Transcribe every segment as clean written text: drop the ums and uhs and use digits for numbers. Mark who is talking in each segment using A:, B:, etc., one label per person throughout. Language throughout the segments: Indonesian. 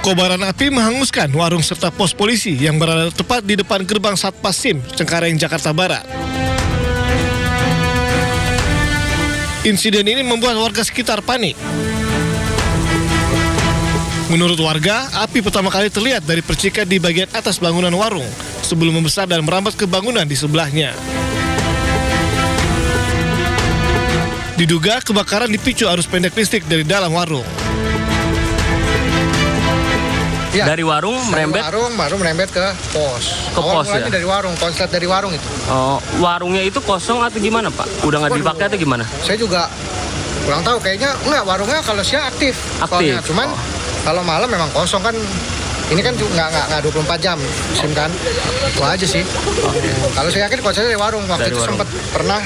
A: Kobaran api menghanguskan warung serta pos polisi yang berada tepat di depan gerbang Satpasim, Cengkareng, Jakarta Barat. Insiden ini membuat warga sekitar panik. Menurut warga, api pertama kali terlihat dari percikan di bagian atas bangunan warung sebelum membesar dan merambat ke bangunan di sebelahnya. Diduga kebakaran dipicu arus pendek listrik dari dalam warung.
B: Ya,
C: dari warung merembet?
B: Warung baru merembet ke pos.
C: Ke pos ya?
B: Dari warung, konslet dari warung itu.
C: Oh, warungnya itu kosong atau gimana Pak? Udah nggak dipakai atau gimana?
B: Saya juga kurang tahu, kayaknya enggak, warungnya kalau siang aktif.
C: Aktif?
B: Cuman kalau malam memang kosong kan. Ini kan juga nggak 24 jam SIM kan. Itu aja sih. Kalau saya yakin konsetnya dari warung. Waktu itu sempat pernah.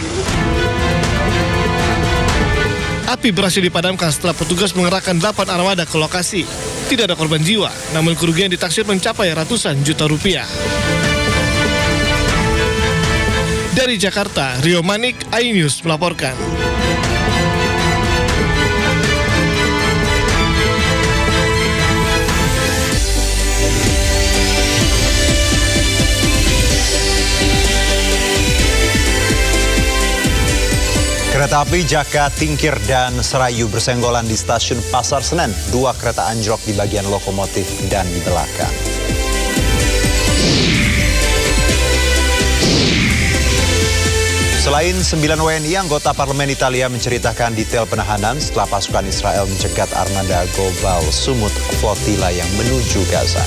A: Api berhasil dipadamkan setelah petugas mengerahkan 8 armada ke lokasi. Tidak ada korban jiwa, namun kerugian ditaksir mencapai ratusan juta rupiah. Dari Jakarta, Rio Manik, iNews melaporkan.
D: Kereta api Jaka, Tingkir, dan Serayu bersenggolan di stasiun Pasar Senen. 2 kereta anjlok di bagian lokomotif dan di belakang. Selain 9 WNI, anggota parlemen Italia menceritakan detail penahanan setelah pasukan Israel mencegat armada global Sumut Flotilla yang menuju Gaza.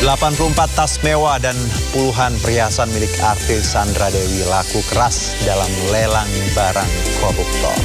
D: $84 tas mewah dan puluhan perhiasan milik artis Sandra Dewi laku keras dalam lelang barang koruptor.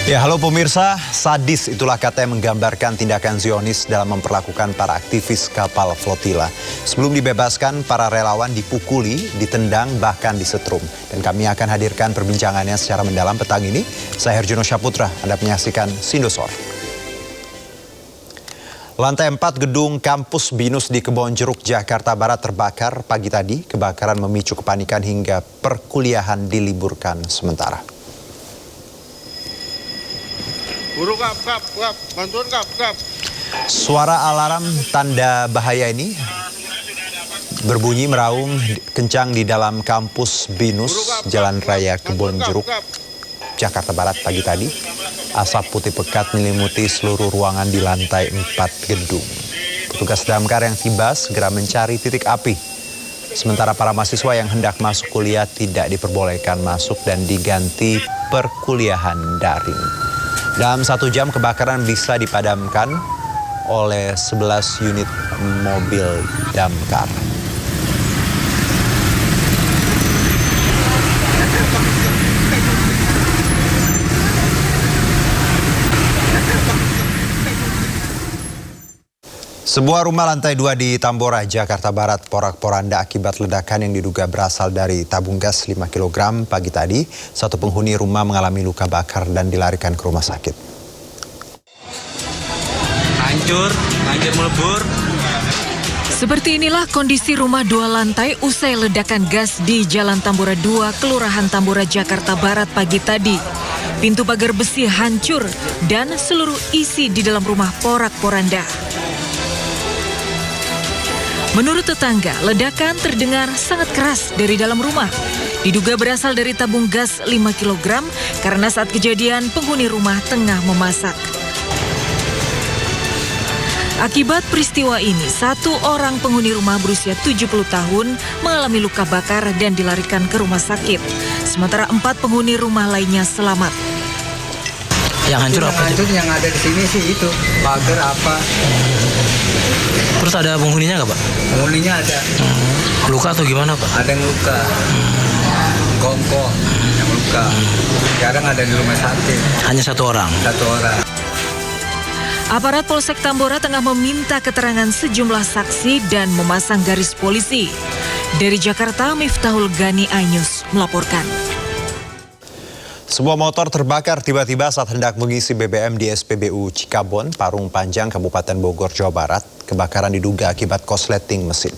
D: Ya, halo pemirsa, sadis itulah kata yang menggambarkan tindakan Zionis dalam memperlakukan para aktivis kapal flotilla. Sebelum dibebaskan, para relawan dipukuli, ditendang, bahkan disetrum. Dan kami akan hadirkan perbincangannya secara mendalam petang ini. Saya Herjuno Syaputra, Anda menyaksikan Sindosor. Lantai 4 gedung kampus BINUS di Kebonjeruk, Jakarta Barat terbakar pagi tadi. Kebakaran memicu kepanikan hingga perkuliahan diliburkan sementara.
E: Buru kap, bantuan kap.
D: Suara alarm tanda bahaya ini berbunyi meraung kencang di dalam kampus BINUS Jalan Raya Kebonjeruk, Jakarta Barat pagi tadi. Asap putih pekat menyelimuti seluruh ruangan di lantai 4 gedung. Petugas damkar yang tiba segera mencari titik api. Sementara para mahasiswa yang hendak masuk kuliah tidak diperbolehkan masuk dan diganti perkuliahan daring. Dalam 1 jam kebakaran bisa dipadamkan oleh 11 unit mobil damkar. Sebuah rumah lantai 2 di Tambora, Jakarta Barat porak-poranda akibat ledakan yang diduga berasal dari tabung gas 5 kg pagi tadi. Satu penghuni rumah mengalami luka bakar dan dilarikan ke rumah sakit.
F: Hancur melebur.
G: Seperti inilah kondisi rumah 2 lantai usai ledakan gas di Jalan Tambora 2, Kelurahan Tambora, Jakarta Barat pagi tadi. Pintu pagar besi hancur dan seluruh isi di dalam rumah porak-poranda. Menurut tetangga, ledakan terdengar sangat keras dari dalam rumah. Diduga berasal dari tabung gas 5 kg karena saat kejadian penghuni rumah tengah memasak. Akibat peristiwa ini, 1 orang penghuni rumah berusia 70 tahun mengalami luka bakar dan dilarikan ke rumah sakit. Sementara 4 penghuni rumah lainnya selamat.
F: Yang hancur apa?
B: Yang ada di sini sih itu, pagar apa.
F: Terus ada penghuninya nggak Pak?
B: Penghuninya ada.
F: Luka atau gimana Pak?
B: Ada yang luka. Gongkong yang luka. Sekarang ada di rumah sakit.
F: Hanya 1 orang?
B: 1 orang.
G: Aparat Polsek Tambora tengah meminta keterangan sejumlah saksi dan memasang garis polisi. Dari Jakarta, Miftahul Gani, iNews melaporkan.
D: Sebuah motor terbakar tiba-tiba saat hendak mengisi BBM di SPBU Cikabon, Parung Panjang, Kabupaten Bogor, Jawa Barat. Kebakaran diduga akibat korsleting mesin.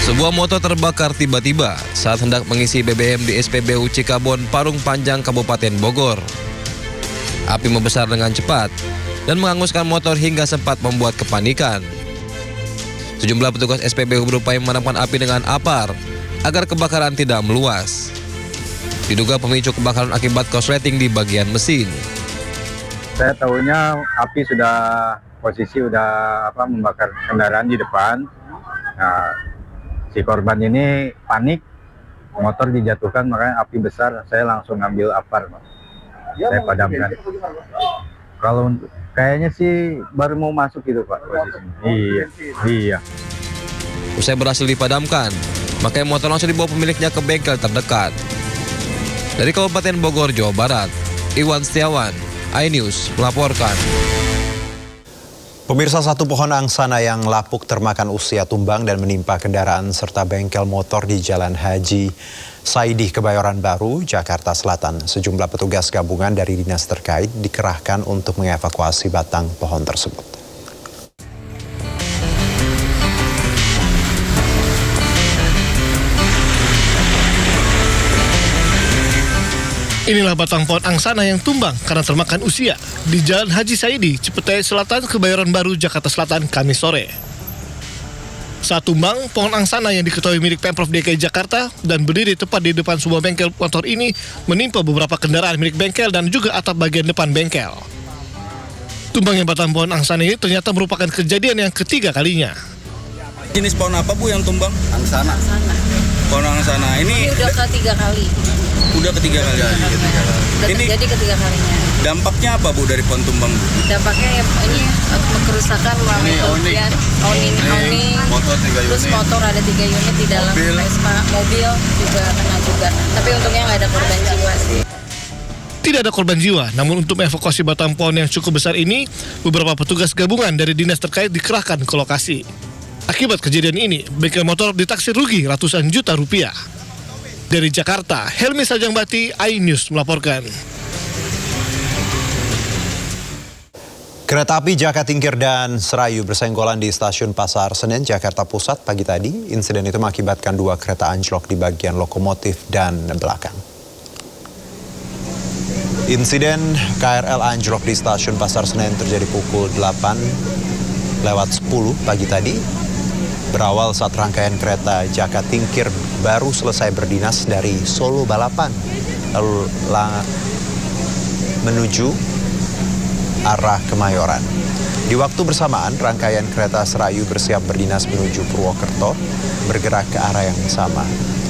H: Sebuah motor terbakar tiba-tiba saat hendak mengisi BBM di SPBU Cikabon, Parung Panjang, Kabupaten Bogor. Api membesar dengan cepat dan menghanguskan motor hingga sempat membuat kepanikan. Sejumlah petugas SPBU berupaya memadamkan api dengan apar agar kebakaran tidak meluas. Diduga pemicu kebakaran akibat korsleting di bagian mesin.
I: Saya tahunya api posisi sudah membakar kendaraan di depan. Nah, si korban ini panik, motor dijatuhkan, makanya api besar. Saya langsung ngambil apar, Pak. Saya padamkan. Kalau kayaknya sih baru mau masuk gitu, Pak, posisinya. Iya.
H: Usai berhasil dipadamkan, makanya motor langsung dibawa pemiliknya ke bengkel terdekat. Dari Kabupaten Bogor, Jawa Barat, Iwan Setiawan, iNews melaporkan.
D: Pemirsa, satu pohon angsana yang lapuk termakan usia tumbang dan menimpa kendaraan serta bengkel motor di Jalan Haji Saidi, Kebayoran Baru, Jakarta Selatan. Sejumlah petugas gabungan dari dinas terkait dikerahkan untuk mengevakuasi batang pohon tersebut.
A: Inilah batang pohon angsana yang tumbang karena termakan usia di Jalan Haji Saidi, Cipete Selatan, Kebayoran Baru, Jakarta Selatan, Kamis sore. Saat tumbang, pohon angsana yang diketahui milik Pemprov DKI Jakarta dan berdiri tepat di depan sebuah bengkel motor ini menimpa beberapa kendaraan milik bengkel dan juga atap bagian depan bengkel. Tumbangnya batang pohon angsana ini ternyata merupakan kejadian yang ketiga kalinya.
J: Jenis pohon apa, Bu, yang tumbang?
K: Angsana.
J: Pohon angsana. Ini
K: udah ketiga kali.
J: Udah ketiga kali.
K: Ini terjadi ketiga kalinya.
J: Dampaknya apa, Bu, dari pohon tumbang?
K: Dampaknya ini kerusakan melalui kerugian owning, terus motor ada 3 unit di dalam Vespa, mobil juga kena juga. Tapi untungnya nggak ada korban jiwa sih.
A: Tidak ada korban jiwa, namun untuk mengevakuasi batang pohon yang cukup besar ini, beberapa petugas gabungan dari dinas terkait dikerahkan ke lokasi. Akibat kejadian ini, bengkel motor ditaksir rugi ratusan juta rupiah. Dari Jakarta, Helmi Sajangbati, iNews melaporkan.
D: Kereta api Jakatingkir dan Serayu bersenggolan di stasiun Pasar Senen, Jakarta Pusat pagi tadi. Insiden itu mengakibatkan 2 kereta anjlok di bagian lokomotif dan belakang. Insiden KRL anjlok di stasiun Pasar Senen terjadi pukul 8:10 pagi tadi. Berawal saat rangkaian kereta Jakatingkir baru selesai berdinas dari Solo Balapan, lalu menuju arah Kemayoran. Di waktu bersamaan, rangkaian kereta Serayu bersiap berdinas menuju Purwokerto, bergerak ke arah yang sama.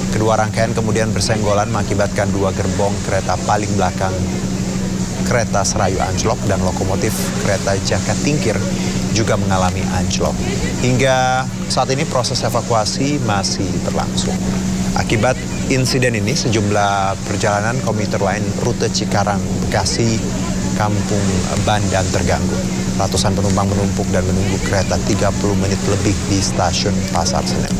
D: Kedua rangkaian kemudian bersenggolan mengakibatkan 2 gerbong kereta paling belakang kereta Serayu anjlok dan lokomotif kereta Jakatingkir juga mengalami anjlok. Hingga saat ini proses evakuasi masih berlangsung. Akibat insiden ini, sejumlah perjalanan komuter lain rute Cikarang, Bekasi, Kampung Bandan terganggu. Ratusan penumpang menumpuk dan menunggu kereta 30 menit lebih di stasiun Pasar Senen.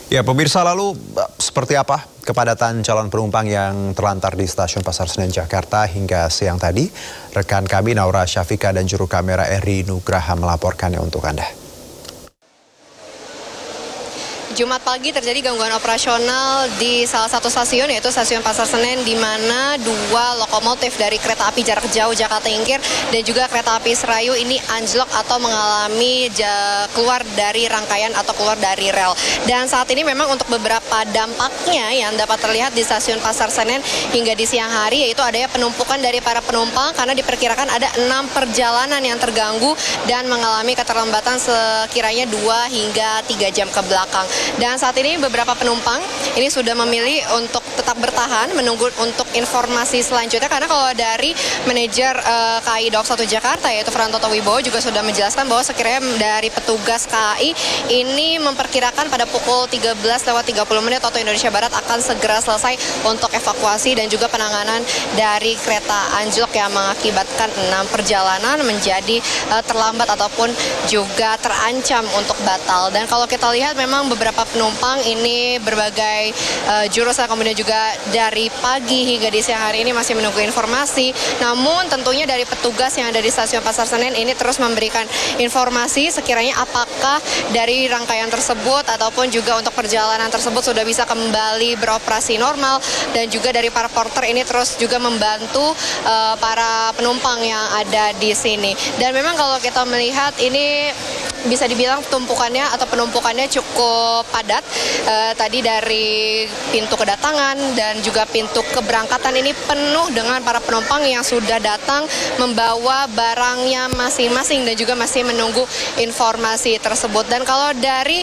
D: Ya, pemirsa, lalu seperti apa kepadatan calon penumpang yang terlantar di stasiun Pasar Senen Jakarta hingga siang tadi? Rekan kami Naura Syafika dan juru kamera Eri Nugraha melaporkannya untuk Anda.
L: Jumat pagi terjadi gangguan operasional di salah satu stasiun, yaitu stasiun Pasar Senen, di mana 2 lokomotif dari kereta api jarak jauh Jakatingkir dan juga kereta api Serayu ini anjlok atau mengalami keluar dari rangkaian atau keluar dari rel. Dan saat ini memang untuk beberapa dampaknya yang dapat terlihat di stasiun Pasar Senen hingga di siang hari, yaitu adanya penumpukan dari para penumpang karena diperkirakan ada 6 perjalanan yang terganggu dan mengalami keterlambatan sekiranya 2 hingga 3 jam ke belakang. Dan saat ini beberapa penumpang ini sudah memilih untuk tetap bertahan menunggu untuk informasi selanjutnya, karena kalau dari manajer KAI Daob 1 Jakarta yaitu Frantoto Wibowo juga sudah menjelaskan bahwa sekiranya dari petugas KAI ini memperkirakan pada pukul 13:30 waktu Indonesia Barat akan segera selesai untuk evakuasi dan juga penanganan dari kereta anjlok yang mengakibatkan 6 perjalanan menjadi terlambat ataupun juga terancam untuk batal. Dan kalau kita lihat memang beberapa penumpang ini berbagai jurusan, kemudian juga dari pagi hingga di siang hari ini masih menunggu informasi. Namun tentunya dari petugas yang ada di stasiun Pasar Senen ini terus memberikan informasi sekiranya apakah dari rangkaian tersebut ataupun juga untuk perjalanan tersebut sudah bisa kembali beroperasi normal, dan juga dari para porter ini terus juga membantu para penumpang yang ada di sini. Dan memang kalau kita melihat ini bisa dibilang tumpukannya atau penumpukannya cukup padat. Tadi dari pintu kedatangan dan juga pintu keberangkatan ini penuh dengan para penumpang yang sudah datang membawa barangnya masing-masing dan juga masih menunggu informasi tersebut. Dan kalau dari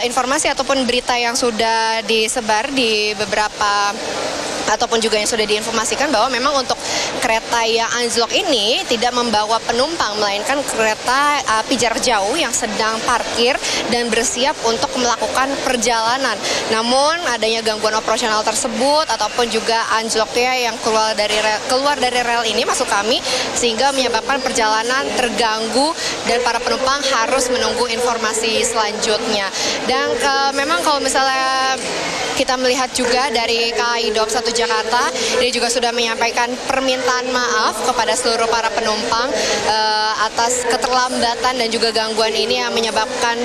L: informasi ataupun berita yang sudah disebar di beberapa ataupun juga yang sudah diinformasikan bahwa memang untuk kereta yang anjlok ini tidak membawa penumpang, melainkan kereta api jarak jauh yang sedang parkir dan bersiap untuk melakukan perjalanan. Namun adanya gangguan operasional tersebut ataupun juga anjloknya yang keluar dari rel ini maksud kami, sehingga menyebabkan perjalanan terganggu dan para penumpang harus menunggu informasi selanjutnya. Dan memang kalau misalnya kita melihat juga dari KAI Daob 1 Jakarta, ini juga sudah menyampaikan permintaan maaf kepada seluruh para penumpang atas keterlambatan dan juga gangguan ini yang menyebabkan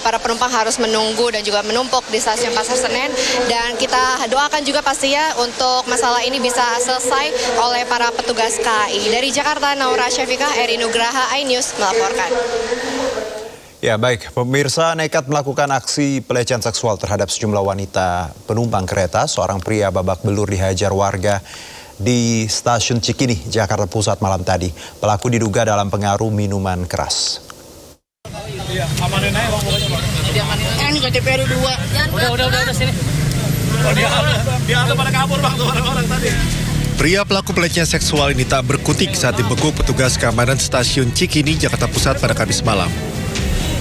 L: para penumpang harus menunggu dan juga menumpuk di stasiun Pasar Senen. Dan kita doakan juga pastinya untuk masalah ini bisa selesai oleh para petugas KAI. Dari Jakarta, Naura Syafiqah, Eri Nugraha, iNews melaporkan.
D: Ya baik, pemirsa nekat melakukan aksi pelecehan seksual terhadap sejumlah wanita penumpang kereta. Seorang pria babak belur dihajar warga di stasiun Cikini, Jakarta Pusat malam tadi. Pelaku diduga dalam pengaruh minuman keras.
M: Ini KTP 2. Udah sini. Dia ada pada kabur bang tuh orang tadi.
N: Pria pelaku pelecehan seksual ini tak berkutik saat dibekuk petugas keamanan stasiun Cikini, Jakarta Pusat pada Kamis malam.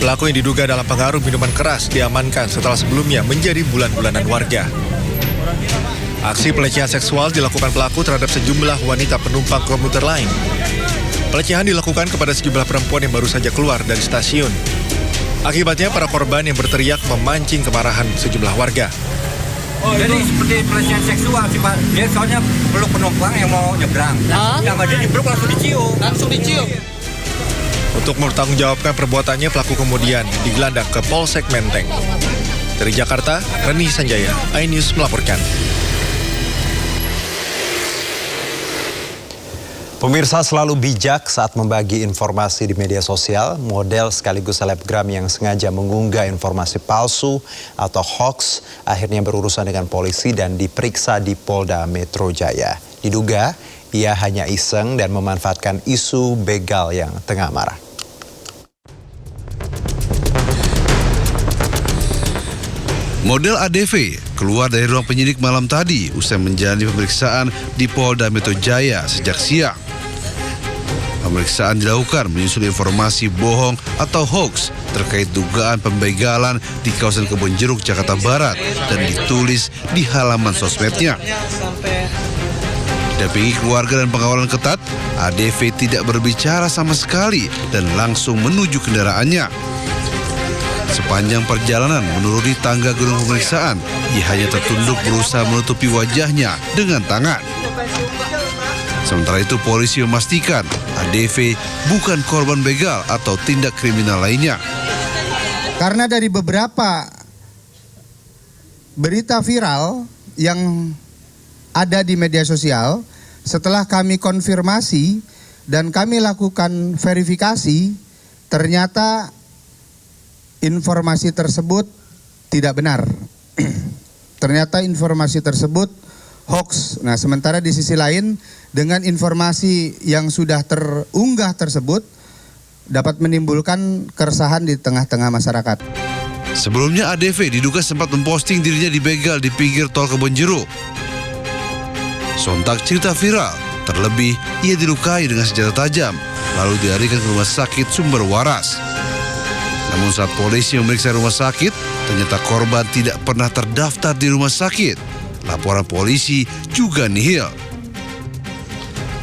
N: Pelaku yang diduga dalam pengaruh minuman keras diamankan setelah sebelumnya menjadi bulan-bulanan warga. Aksi pelecehan seksual dilakukan pelaku terhadap sejumlah wanita penumpang komuter lain. Pelecehan dilakukan kepada sejumlah perempuan yang baru saja keluar dari stasiun. Akibatnya para korban yang berteriak memancing kemarahan sejumlah warga.
O: Jadi seperti pelecehan seksual sih Pak. Dia soalnya peluk penumpang yang mau nyebrang. Yang ada dipeluk langsung dicium.
N: Untuk mempertanggungjawabkan perbuatannya, pelaku kemudian digelandang ke Polsek Menteng. Dari Jakarta, Reni Sanjaya, iNews melaporkan.
D: Pemirsa selalu bijak saat membagi informasi di media sosial. Model sekaligus selebgram yang sengaja mengunggah informasi palsu atau hoax akhirnya berurusan dengan polisi dan diperiksa di Polda Metro Jaya. Diduga ia hanya iseng dan memanfaatkan isu begal yang tengah marak.
P: Model ADV keluar dari ruang penyidik malam tadi usai menjalani pemeriksaan di Polda Metro Jaya sejak siang. Pemeriksaan dilakukan menyusul informasi bohong atau hoax terkait dugaan pembegalan di kawasan Kebon Jeruk, Jakarta Barat dan ditulis di halaman sosmednya. Didampingi keluarga dan pengawalan ketat, ADV tidak berbicara sama sekali dan langsung menuju kendaraannya. Sepanjang perjalanan menuruni tangga gedung pemeriksaan, ia hanya tertunduk berusaha menutupi wajahnya dengan tangan. Sementara itu polisi memastikan ADV bukan korban begal atau tindak kriminal lainnya.
Q: Karena dari beberapa berita viral yang ada di media sosial, setelah kami konfirmasi dan kami lakukan verifikasi, ternyata informasi tersebut tidak benar. Ternyata informasi tersebut hoax. Nah, sementara di sisi lain, dengan informasi yang sudah terunggah tersebut dapat menimbulkan keresahan di tengah-tengah masyarakat.
P: Sebelumnya ADV diduga sempat memposting dirinya dibegal di pinggir tol Kebonjeruk. Sontak cerita viral, terlebih ia dilukai dengan senjata tajam, lalu dilarikan ke rumah sakit Sumber Waras. Namun saat polisi memeriksa rumah sakit, ternyata korban tidak pernah terdaftar di rumah sakit. Laporan polisi juga nihil.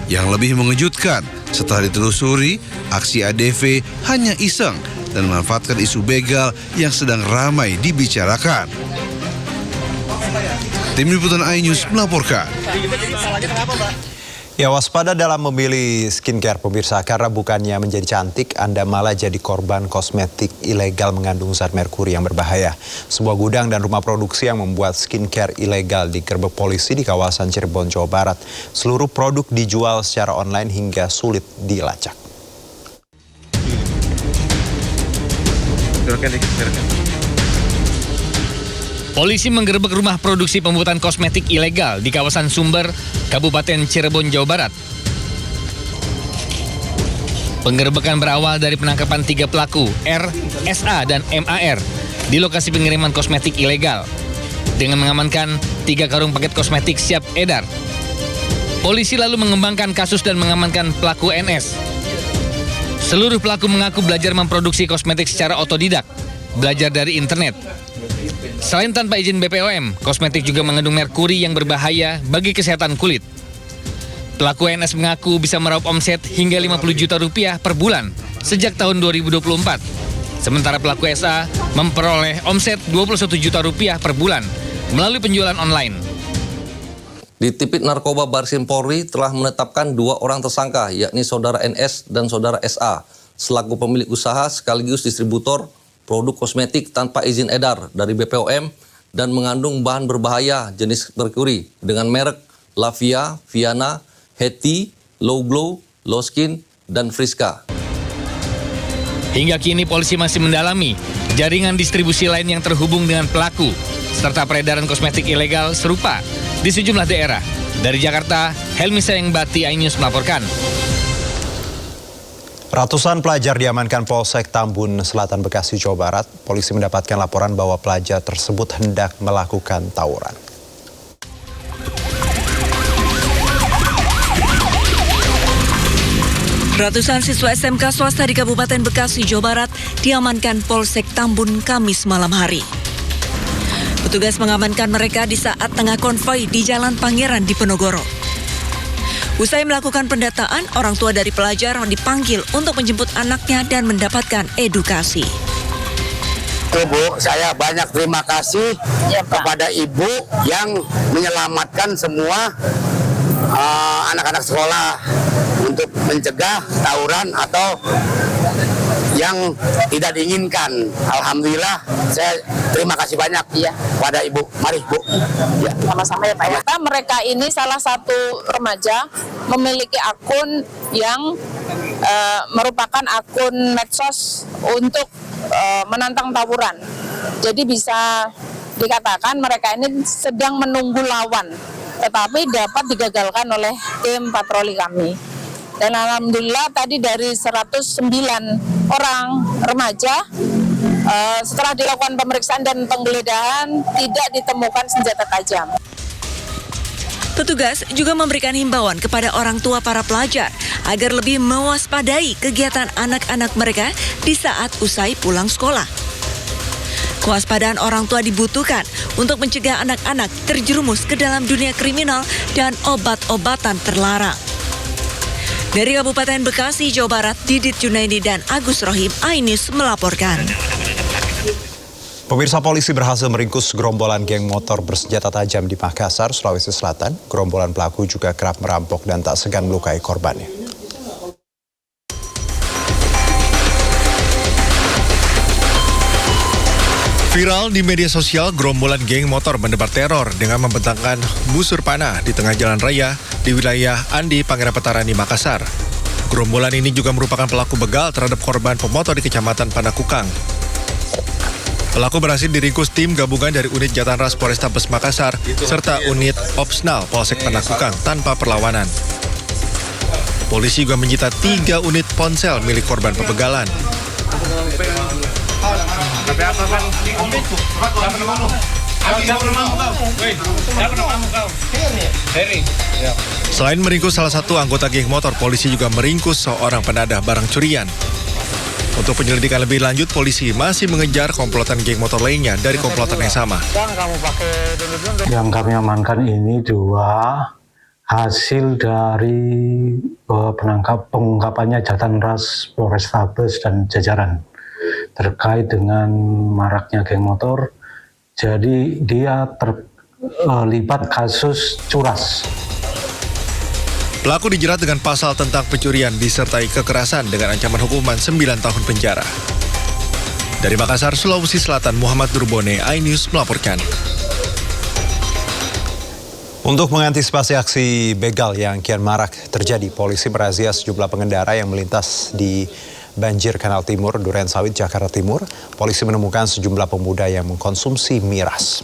P: Yang lebih mengejutkan, setelah ditelusuri, aksi ADV hanya iseng dan memanfaatkan isu begal yang sedang ramai dibicarakan. Tim Liputan iNews melaporkan.
D: Ya, waspada dalam memilih skincare pemirsa, karena bukannya menjadi cantik, Anda malah jadi korban kosmetik ilegal mengandung zat merkuri yang berbahaya. Sebuah gudang dan rumah produksi yang membuat skincare ilegal digerebek polisi di kawasan Cirebon, Jawa Barat. Seluruh produk dijual secara online hingga sulit dilacak.
R: Polisi menggerebek rumah produksi pembuatan kosmetik ilegal di kawasan Sumber, Kabupaten Cirebon, Jawa Barat. Penggerebekan berawal dari penangkapan 3 pelaku, R, SA, dan MAR, di lokasi pengiriman kosmetik ilegal. Dengan mengamankan 3 karung paket kosmetik siap edar. Polisi lalu mengembangkan kasus dan mengamankan pelaku NS. Seluruh pelaku mengaku belajar memproduksi kosmetik secara otodidak, belajar dari internet. Selain tanpa izin BPOM, kosmetik juga mengandung merkuri yang berbahaya bagi kesehatan kulit. Pelaku NS mengaku bisa meraup omset hingga 50 juta rupiah per bulan sejak tahun 2024. Sementara pelaku SA memperoleh omset 21 juta rupiah per bulan melalui penjualan online.
S: Di Tipit Narkoba Barsim Polri telah menetapkan 2 orang tersangka, yakni Saudara NS dan Saudara SA, selaku pemilik usaha sekaligus distributor produk kosmetik tanpa izin edar dari BPOM dan mengandung bahan berbahaya jenis merkuri dengan merek Lavia, Viana, Heti, Low Glow, Low Skin, dan Friska.
R: Hingga kini polisi masih mendalami jaringan distribusi lain yang terhubung dengan pelaku, serta peredaran kosmetik ilegal serupa di sejumlah daerah. Dari Jakarta, Helmi Sayengbati, iNews melaporkan.
D: Ratusan pelajar diamankan Polsek Tambun Selatan, Bekasi, Jawa Barat. Polisi mendapatkan laporan bahwa pelajar tersebut hendak melakukan tawuran.
G: Ratusan siswa SMK swasta di Kabupaten Bekasi, Jawa Barat diamankan Polsek Tambun Kamis malam hari. Petugas mengamankan mereka di saat tengah konvoi di Jalan Pangeran di Penogoro. Usai melakukan pendataan, orang tua dari pelajar dipanggil untuk menjemput anaknya dan mendapatkan edukasi.
T: Bu, saya banyak terima kasih kepada ibu yang menyelamatkan semua anak-anak sekolah untuk mencegah tawuran atau yang tidak diinginkan. Alhamdulillah, saya terima kasih banyak pada Ibu. Mari, Bu. Ya.
K: Sama-sama ya Pak ya. Mereka ini salah satu remaja memiliki akun yang merupakan akun medsos untuk menantang tawuran. Jadi bisa dikatakan mereka ini sedang menunggu lawan, tetapi dapat digagalkan oleh tim patroli kami. Dan alhamdulillah tadi dari 109 orang remaja, setelah dilakukan pemeriksaan dan penggeledahan tidak ditemukan senjata tajam.
G: Petugas juga memberikan himbauan kepada orang tua para pelajar agar lebih mewaspadai kegiatan anak-anak mereka di saat usai pulang sekolah. Kewaspadaan orang tua dibutuhkan untuk mencegah anak-anak terjerumus ke dalam dunia kriminal dan obat-obatan terlarang. Dari Kabupaten Bekasi, Jawa Barat, Didit Junaidi dan Agus Rohim, iNews melaporkan.
D: Pemirsa, polisi berhasil meringkus gerombolan geng motor bersenjata tajam di Makassar, Sulawesi Selatan. Gerombolan pelaku juga kerap merampok dan tak segan melukai korbannya.
N: Viral di media sosial, gerombolan geng motor mendebar teror dengan membentangkan busur panah di tengah jalan raya di wilayah Andi, Pangeran Petarani, Makassar. Gerombolan ini juga merupakan pelaku begal terhadap korban pemotor di Kecamatan Panakukang. Pelaku berhasil diringkus tim gabungan dari unit Jatanras Polrestabes Makassar serta unit Opsnal Polsek Panakukang tanpa perlawanan. Polisi juga menyita 3 unit ponsel milik korban pembegalan. Selain meringkus salah satu anggota geng motor, polisi juga meringkus seorang penadah barang curian. Untuk penyelidikan lebih lanjut, polisi masih mengejar komplotan geng motor lainnya dari komplotan yang sama.
U: Yang kami amankan ini 2 hasil dari pengungkapannya Jatanras, Polrestabes dan jajaran terkait dengan maraknya geng motor. Jadi dia terlibat kasus curas.
N: Pelaku dijerat dengan pasal tentang pencurian disertai kekerasan dengan ancaman hukuman 9 tahun penjara. Dari Makassar, Sulawesi Selatan, Muhammad Durbone, iNews melaporkan.
D: Untuk mengantisipasi aksi begal yang kian marak terjadi, polisi merazia sejumlah pengendara yang melintas di Banjir Kanal Timur, Durensawit, Jakarta Timur. Polisi menemukan sejumlah pemuda yang mengkonsumsi miras.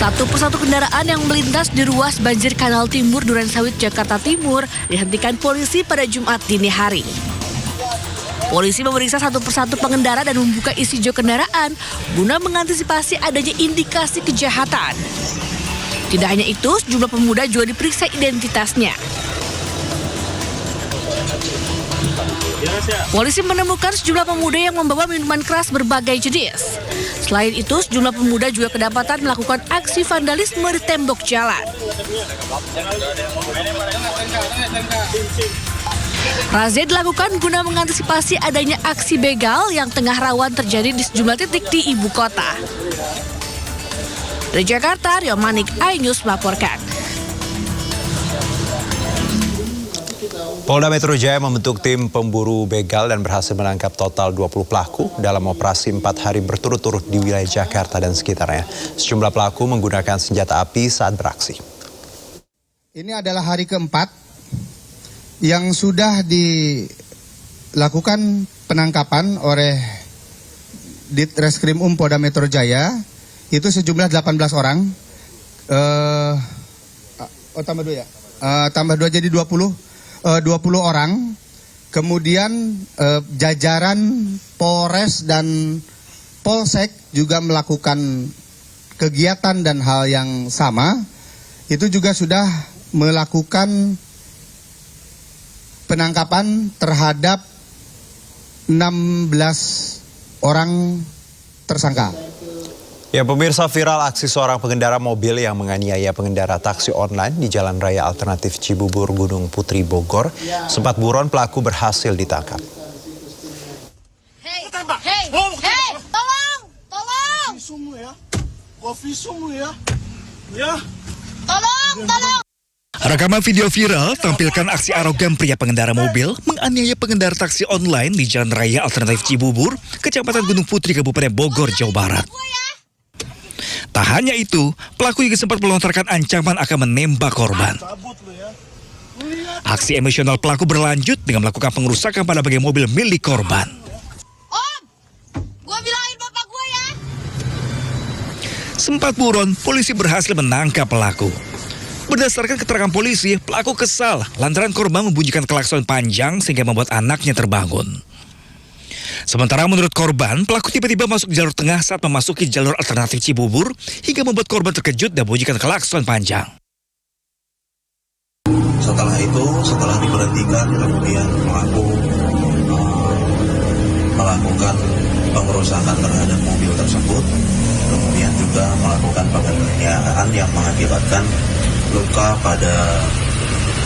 V: Satu persatu kendaraan yang melintas di ruas Banjir Kanal Timur, Durensawit, Jakarta Timur dihentikan polisi pada Jumat dini hari. Polisi memeriksa satu persatu pengendara dan membuka isi jok kendaraan guna mengantisipasi adanya indikasi kejahatan. Tidak hanya itu, sejumlah pemuda juga diperiksa identitasnya. Polisi menemukan sejumlah pemuda yang membawa minuman keras berbagai jenis. Selain itu, sejumlah pemuda juga kedapatan melakukan aksi vandalisme di tembok jalan. Razia dilakukan guna mengantisipasi adanya aksi begal yang tengah rawan terjadi di sejumlah titik di ibu kota. Dari Jakarta, Rio Manik, iNews melaporkan.
D: Polda Metro Jaya membentuk tim pemburu begal dan berhasil menangkap total 20 pelaku dalam operasi 4 hari berturut-turut di wilayah Jakarta dan sekitarnya. Sejumlah pelaku menggunakan senjata api saat beraksi.
Q: Ini adalah hari keempat yang sudah dilakukan penangkapan oleh Ditreskrim Polda Metro Jaya. Itu sejumlah 18 orang. Tambah 2 ya? Tambah 2 jadi 20 orang, kemudian jajaran Polres dan Polsek juga melakukan kegiatan dan hal yang sama. Itu juga sudah melakukan penangkapan terhadap 16 orang tersangka.
D: Ya, pemirsa, viral aksi seorang pengendara mobil yang menganiaya pengendara taksi online di Jalan Raya Alternatif Cibubur, Gunung Putri, Bogor. Sempat buron, pelaku berhasil ditangkap.
M: Hei, tolong. Visum lu ya. Gua visum lu ya. Ya. Tolong.
W: Rekaman video viral tampilkan aksi arogan pria pengendara mobil menganiaya pengendara taksi online di Jalan Raya Alternatif Cibubur, Kecamatan Gunung Putri, Kabupaten Bogor, Jawa Barat. Tak hanya itu, pelaku juga sempat melontarkan ancaman akan menembak korban. Aksi emosional pelaku berlanjut dengan melakukan pengerusakan pada bagian mobil milik korban.
M: Gua bilangin bapak gua ya.
W: Sempat buron, polisi berhasil menangkap pelaku. Berdasarkan keterangan polisi, pelaku kesal lantaran korban membunyikan klakson panjang sehingga membuat anaknya terbangun. Sementara menurut korban, pelaku tiba-tiba masuk jalur tengah saat memasuki jalur alternatif Cibubur hingga membuat korban terkejut dan membunyikan klakson panjang.
X: Setelah itu, setelah diberhentikan, kemudian melakukan pengerusakan terhadap mobil tersebut, kemudian juga melakukan penganiayaan yang mengakibatkan luka pada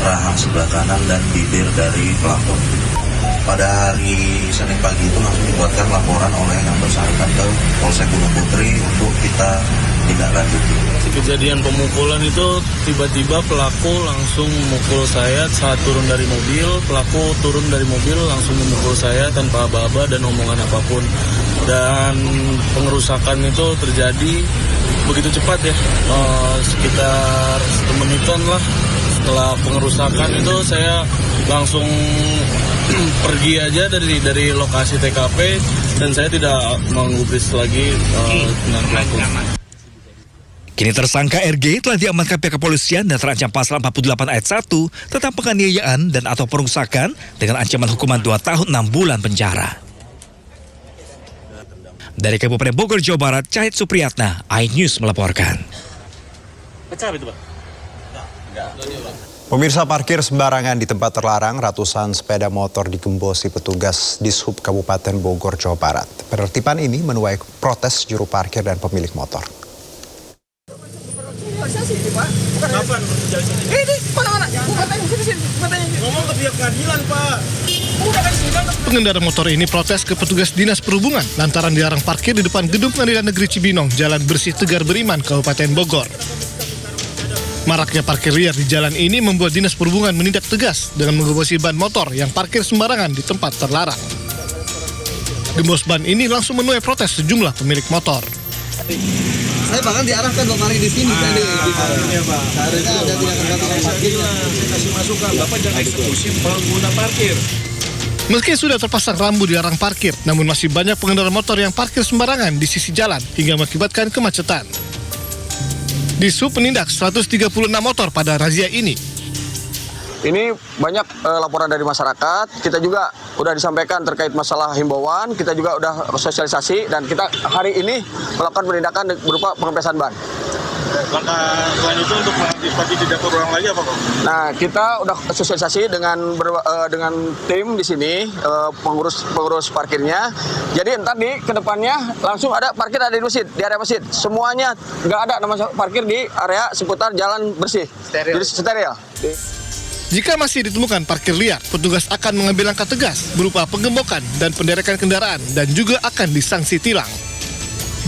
X: rahang sebelah kanan dan bibir dari pelaku. Pada hari Senin pagi itu langsung dibuatkan laporan oleh yang bersangkutan ke Polsek Gunung Putri untuk kita tindak lanjuti.
Y: Kejadian pemukulan itu tiba-tiba pelaku langsung memukul saya saat turun dari mobil. Pelaku turun dari mobil langsung memukul saya tanpa aba-aba dan omongan apapun. Dan pengerusakan itu terjadi begitu cepat ya, sekitar 1 menitan lah. Setelah pengerusakan itu saya langsung pergi aja dari lokasi TKP dan saya tidak mengubris lagi tentang pelaku.
W: Kini tersangka RG telah diamankan pihak kepolisian dan terancam pasal 48 ayat 1 tentang penganiayaan dan atau perusakan dengan ancaman hukuman 2 tahun 6 bulan penjara. Dari Kabupaten Bogor, Jawa Barat, Cahit Supriyatna, iNews melaporkan.
M: Pecah itu, Pak?
D: Pemirsa, parkir sembarangan di tempat terlarang, ratusan sepeda motor digembosi petugas Dishub Kabupaten Bogor, Jawa Barat. Penertiban ini menuai protes juru parkir dan pemilik motor.
M: Kapan ini mana? Ngomong ke pihak pengadilan, Pak.
A: Pengendara motor ini protes ke petugas Dinas Perhubungan lantaran dilarang parkir di depan Gedung Pengadilan Negeri Cibinong, Jalan Bersih Tegar Beriman, Kabupaten Bogor. Maraknya parkir liar di jalan ini membuat Dinas Perhubungan menindak tegas dengan menggembosi ban motor yang parkir sembarangan di tempat terlarang. Gembos ban ini langsung menuai protes sejumlah pemilik motor.
B: Saya bahkan diarahkan untuk mari di sini tadi.
M: Iya, Pak.
B: Seharusnya ada tidak tergantung parkir.
M: Saya kasih masukan, Bapak jangan eksekusi pengguna parkir.
A: Meski sudah terpasang rambu dilarang parkir, namun masih banyak pengendara motor yang parkir sembarangan di sisi jalan hingga mengakibatkan kemacetan. Dishub menindak 136 motor pada razia ini.
C: Ini banyak laporan dari masyarakat, kita juga udah disampaikan terkait masalah himbauan, kita juga udah sosialisasi dan kita hari ini melakukan penindakan berupa pengempesan ban.
M: Langkah selain itu untuk mengantisipasi tidak berulang lagi apa, Pak?
C: Nah, kita udah sosialisasi dengan tim di sini, pengurus parkirnya. Jadi entar di kedepannya langsung ada parkir ada di masjid, di area masjid. Semuanya nggak ada nama parkir di area seputar jalan bersih. Jadi steril.
A: Jika masih ditemukan parkir liar, petugas akan mengambil langkah tegas berupa penggembokan dan penderekan kendaraan dan juga akan disanksi tilang.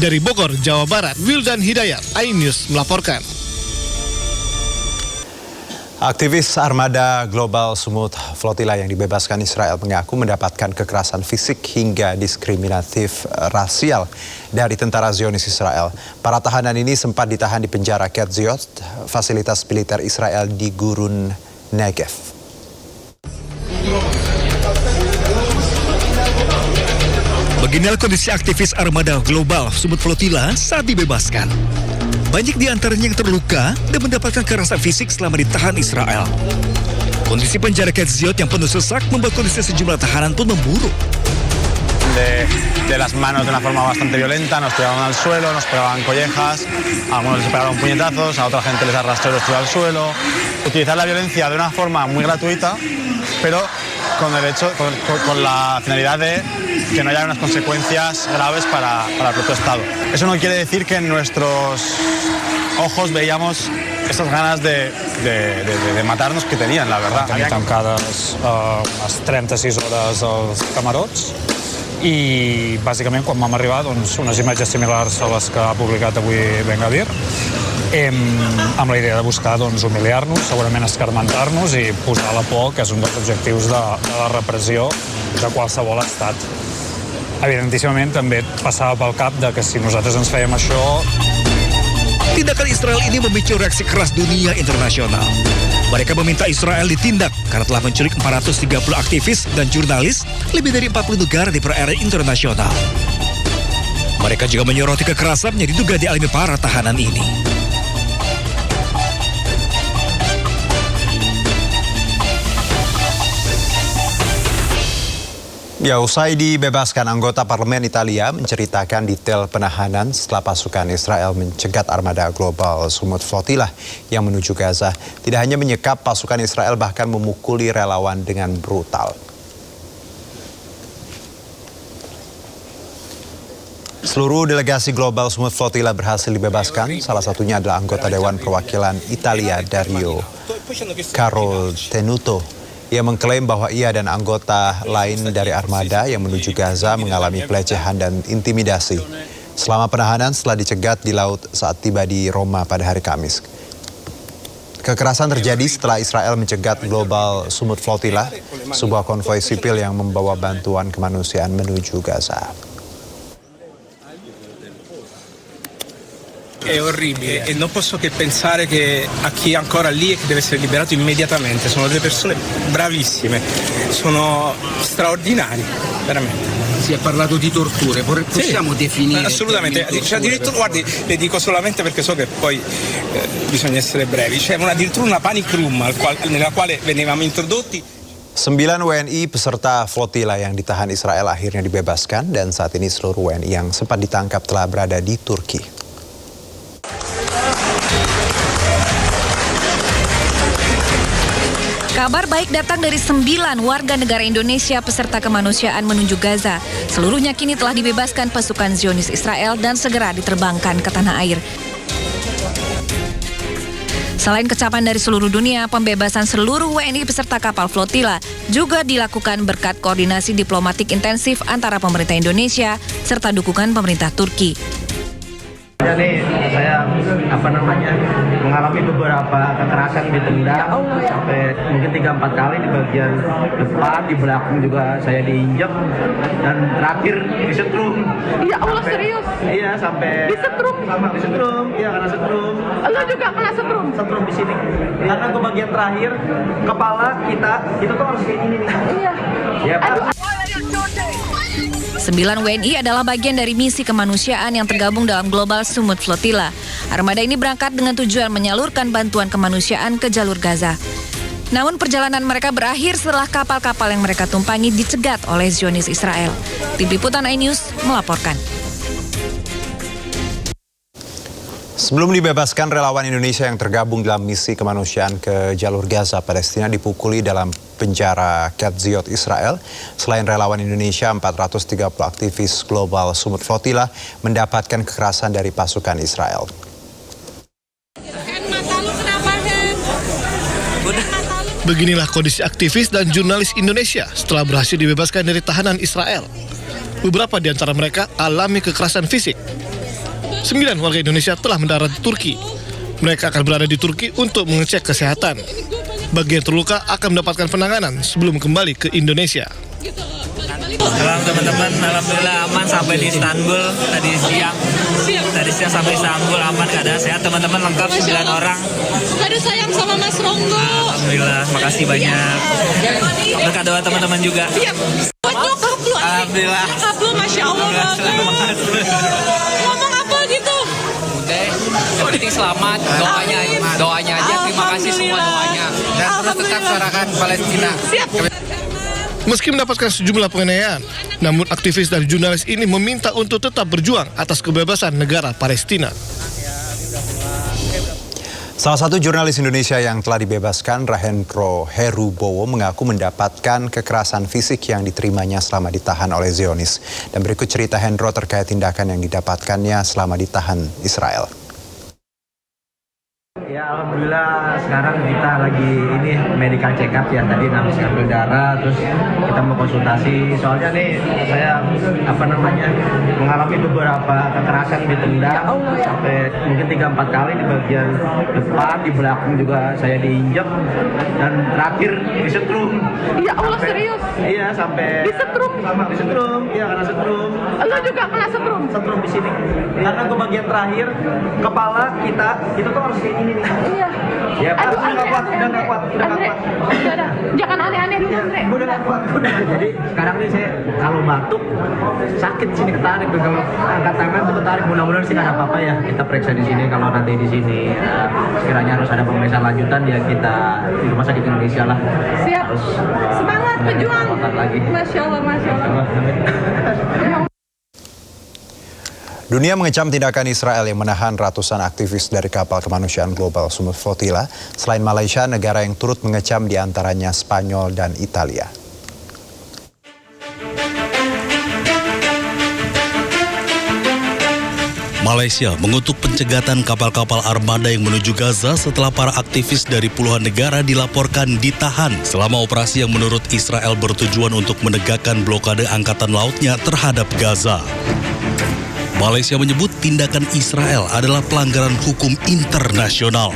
A: Dari Bogor, Jawa Barat, Wildan Hidayat, iNews melaporkan.
D: Aktivis Armada Global Sumut Flotilla yang dibebaskan Israel mengaku mendapatkan kekerasan fisik hingga diskriminatif rasial dari tentara Zionis Israel. Para tahanan ini sempat ditahan di penjara Ketziot, fasilitas militer Israel di Gurun Negev.
W: Beginilah kondisi aktivis Armada Global Sumut Flotilla saat dibebaskan. Banyak di antaranya yang terluka dan mendapatkan kekerasan fisik selama ditahan Israel. Kondisi penjara Ketziot yang penuh sesak membuat kondisi sejumlah tahanan pun memburuk.
E: De las manos de una forma bastante violenta, nos tiraban al suelo, nos pegaban collejas, a algunos les pegaron puñetazos, a otra gente les arrastró y los tiró al suelo. Utilizar la violencia de una forma muy gratuita, pero con la finalidad de que no haya unas consecuencias graves para el propio Estado. Eso no quiere decir que en nuestros ojos veíamos esas ganas de matar-nos que tenien, la verdad.
F: Tenien tancades unes 36 hores als camarots i bàsicament quan vam arribar doncs, unes imatges similars a les que ha publicat avui Ben Gvir amb la idea de buscar doncs, humiliar-nos, segurament escarmentar-nos i posar la por, que és un dels objectius de la repressió de qualsevol estat. Evidentíssimament també passava pel cap de que si nosaltres ens fèiem això...
W: Tindakan Israel ini memicu reaksi keras dunia internasional. Mereka meminta Israel ditindak karena telah menculik 430 aktivis dan jurnalis lebih dari 40 negara di perairan internasional. Mereka juga menyoroti kekerasan yang diduga dialami para tahanan ini.
D: Ya, usai dibebaskan, anggota parlemen Italia menceritakan detail penahanan setelah pasukan Israel mencegat armada global Sumut Flotilla yang menuju Gaza. Tidak hanya menyekap pasukan Israel, bahkan memukuli relawan dengan brutal. Seluruh delegasi global Sumut Flotilla berhasil dibebaskan. Salah satunya adalah anggota Dewan Perwakilan Italia Dario Carotenuto. Ia mengklaim bahwa ia dan anggota lain dari armada yang menuju Gaza mengalami pelecehan dan intimidasi selama penahanan setelah dicegat di laut saat tiba di Roma pada hari Kamis. Kekerasan terjadi setelah Israel mencegat Global Sumut Flotilla, sebuah konvoi sipil yang membawa bantuan kemanusiaan menuju Gaza.
I: È orribile e non posso che pensare che a chi è ancora lì e che deve essere liberato immediatamente. Sono delle persone bravissime, sono straordinari, veramente.
H: Si è parlato di torture, possiamo definire?
I: Assolutamente, cioè, addirittura, guardi, le dico solamente perché so che poi bisogna essere brevi, c'è addirittura una panic room nella quale venivamo introdotti.
D: 9 WNI peserta flotila yang ditahan Israel akhirnya dibebaskan dan saat ini seluruh WNI yang sempat ditangkap telah berada di Turki.
G: Kabar baik datang dari 9 warga negara Indonesia peserta kemanusiaan menuju Gaza. Seluruhnya kini telah dibebaskan pasukan Zionis Israel dan segera diterbangkan ke tanah air. Selain kecapan dari seluruh dunia, pembebasan seluruh WNI peserta kapal flotila juga dilakukan berkat koordinasi diplomatik intensif antara pemerintah Indonesia serta dukungan pemerintah Turki.
J: Nih saya mengalami beberapa kekerasan ditendang sampai mungkin 3-4 kali di bagian depan, di belakang juga saya diinjak dan terakhir disetrum.
L: Ya Allah, serius?
J: Iya, sampai disetrum. Iya, karena setrum.
L: Lo juga kena setrum?
J: Setrum di sini. Karena ke bagian terakhir kepala kita itu tuh harus kayak gini nih.
L: Iya.
J: Ya, Pak.
G: 9 WNI adalah bagian dari misi kemanusiaan yang tergabung dalam Global Sumut Flotilla. Armada ini berangkat dengan tujuan menyalurkan bantuan kemanusiaan ke jalur Gaza. Namun perjalanan mereka berakhir setelah kapal-kapal yang mereka tumpangi dicegat oleh Zionis Israel. Tim Liputan iNews melaporkan.
D: Sebelum dibebaskan, relawan Indonesia yang tergabung dalam misi kemanusiaan ke jalur Gaza Palestina dipukuli dalam penjara Ketziot Israel. Selain relawan Indonesia, 430 aktivis Global Sumut Flotilla mendapatkan kekerasan dari pasukan Israel.
A: Beginilah kondisi aktivis dan jurnalis Indonesia setelah berhasil dibebaskan dari tahanan Israel. Beberapa di antara mereka alami kekerasan fisik. 9 warga Indonesia telah mendarat di Turki. Mereka akan berada di Turki untuk mengecek kesehatan. Bagi yang terluka akan mendapatkan penanganan sebelum kembali ke Indonesia.
O: Salam teman-teman, alhamdulillah aman sampai di Istanbul tadi siang. Tadi siang sampai Istanbul aman, keadaan sehat, teman-teman lengkap 9 orang.
L: Ada sayang sama Mas Ronggo.
O: Alhamdulillah, makasih banyak. Berkat doa teman-teman juga.
L: Iya.
O: Alhamdulillah.
L: Alhamdulillah, Masya Allah banget. Ngomong apa gitu?
R: Udah, yang penting selamat, doanya aja, terima kasih semua doanya. Dan terus tetap suarakan Palestina.
L: Siap.
A: Meski mendapatkan sejumlah penganiayaan, namun aktivis dan jurnalis ini meminta untuk tetap berjuang atas kebebasan negara Palestina.
D: Salah satu jurnalis Indonesia yang telah dibebaskan, Rahendro Herubowo, mengaku mendapatkan kekerasan fisik yang diterimanya selama ditahan oleh Zionis. Dan berikut cerita Hendro terkait tindakan yang didapatkannya selama ditahan Israel.
J: Ya alhamdulillah sekarang kita lagi ini medical check up ya, tadi habis ambil darah terus kita mau konsultasi soalnya nih saya mengalami beberapa kekerasan ditendang sampai mungkin 3-4 kali di bagian depan, di belakang juga saya diinjak dan terakhir disetrum.
L: Ya Allah, serius?
J: Iya, sampai disetrum. Iya, karena setrum.
L: Lo juga kena setrum?
J: Setrum di sini. Karena ke bagian terakhir kepala kita itu tuh harus kayak gini nih.
L: Iya.
J: Ya, Pak, udah nggak kuat.
L: Udah. Jangan aneh-aneh dulu, Andre.
J: Udah nggak kuat. Jadi sekarang nih saya kalau batuk sakit sini ketarik, kalau angkat tangan tuh ketarik. Mudah-mudahan sih nggak ada apa-apa ya. Kita periksa di sini, kalau nanti di sini sekiranya harus ada pemeriksaan lanjutan ya kita di rumah sakit Indonesia lah.
L: Siap.
J: Harus
L: semangat pejuang.
J: Lagi.
L: Masya Allah.
D: Dunia mengecam tindakan Israel yang menahan ratusan aktivis dari kapal kemanusiaan Global Sumut Flotilla. Selain Malaysia, negara yang turut mengecam diantaranya Spanyol dan Italia.
P: Malaysia mengutuk pencegatan kapal-kapal armada yang menuju Gaza setelah para aktivis dari puluhan negara dilaporkan ditahan selama operasi yang menurut Israel bertujuan untuk menegakkan blokade angkatan lautnya terhadap Gaza. Malaysia menyebut tindakan Israel adalah pelanggaran hukum internasional.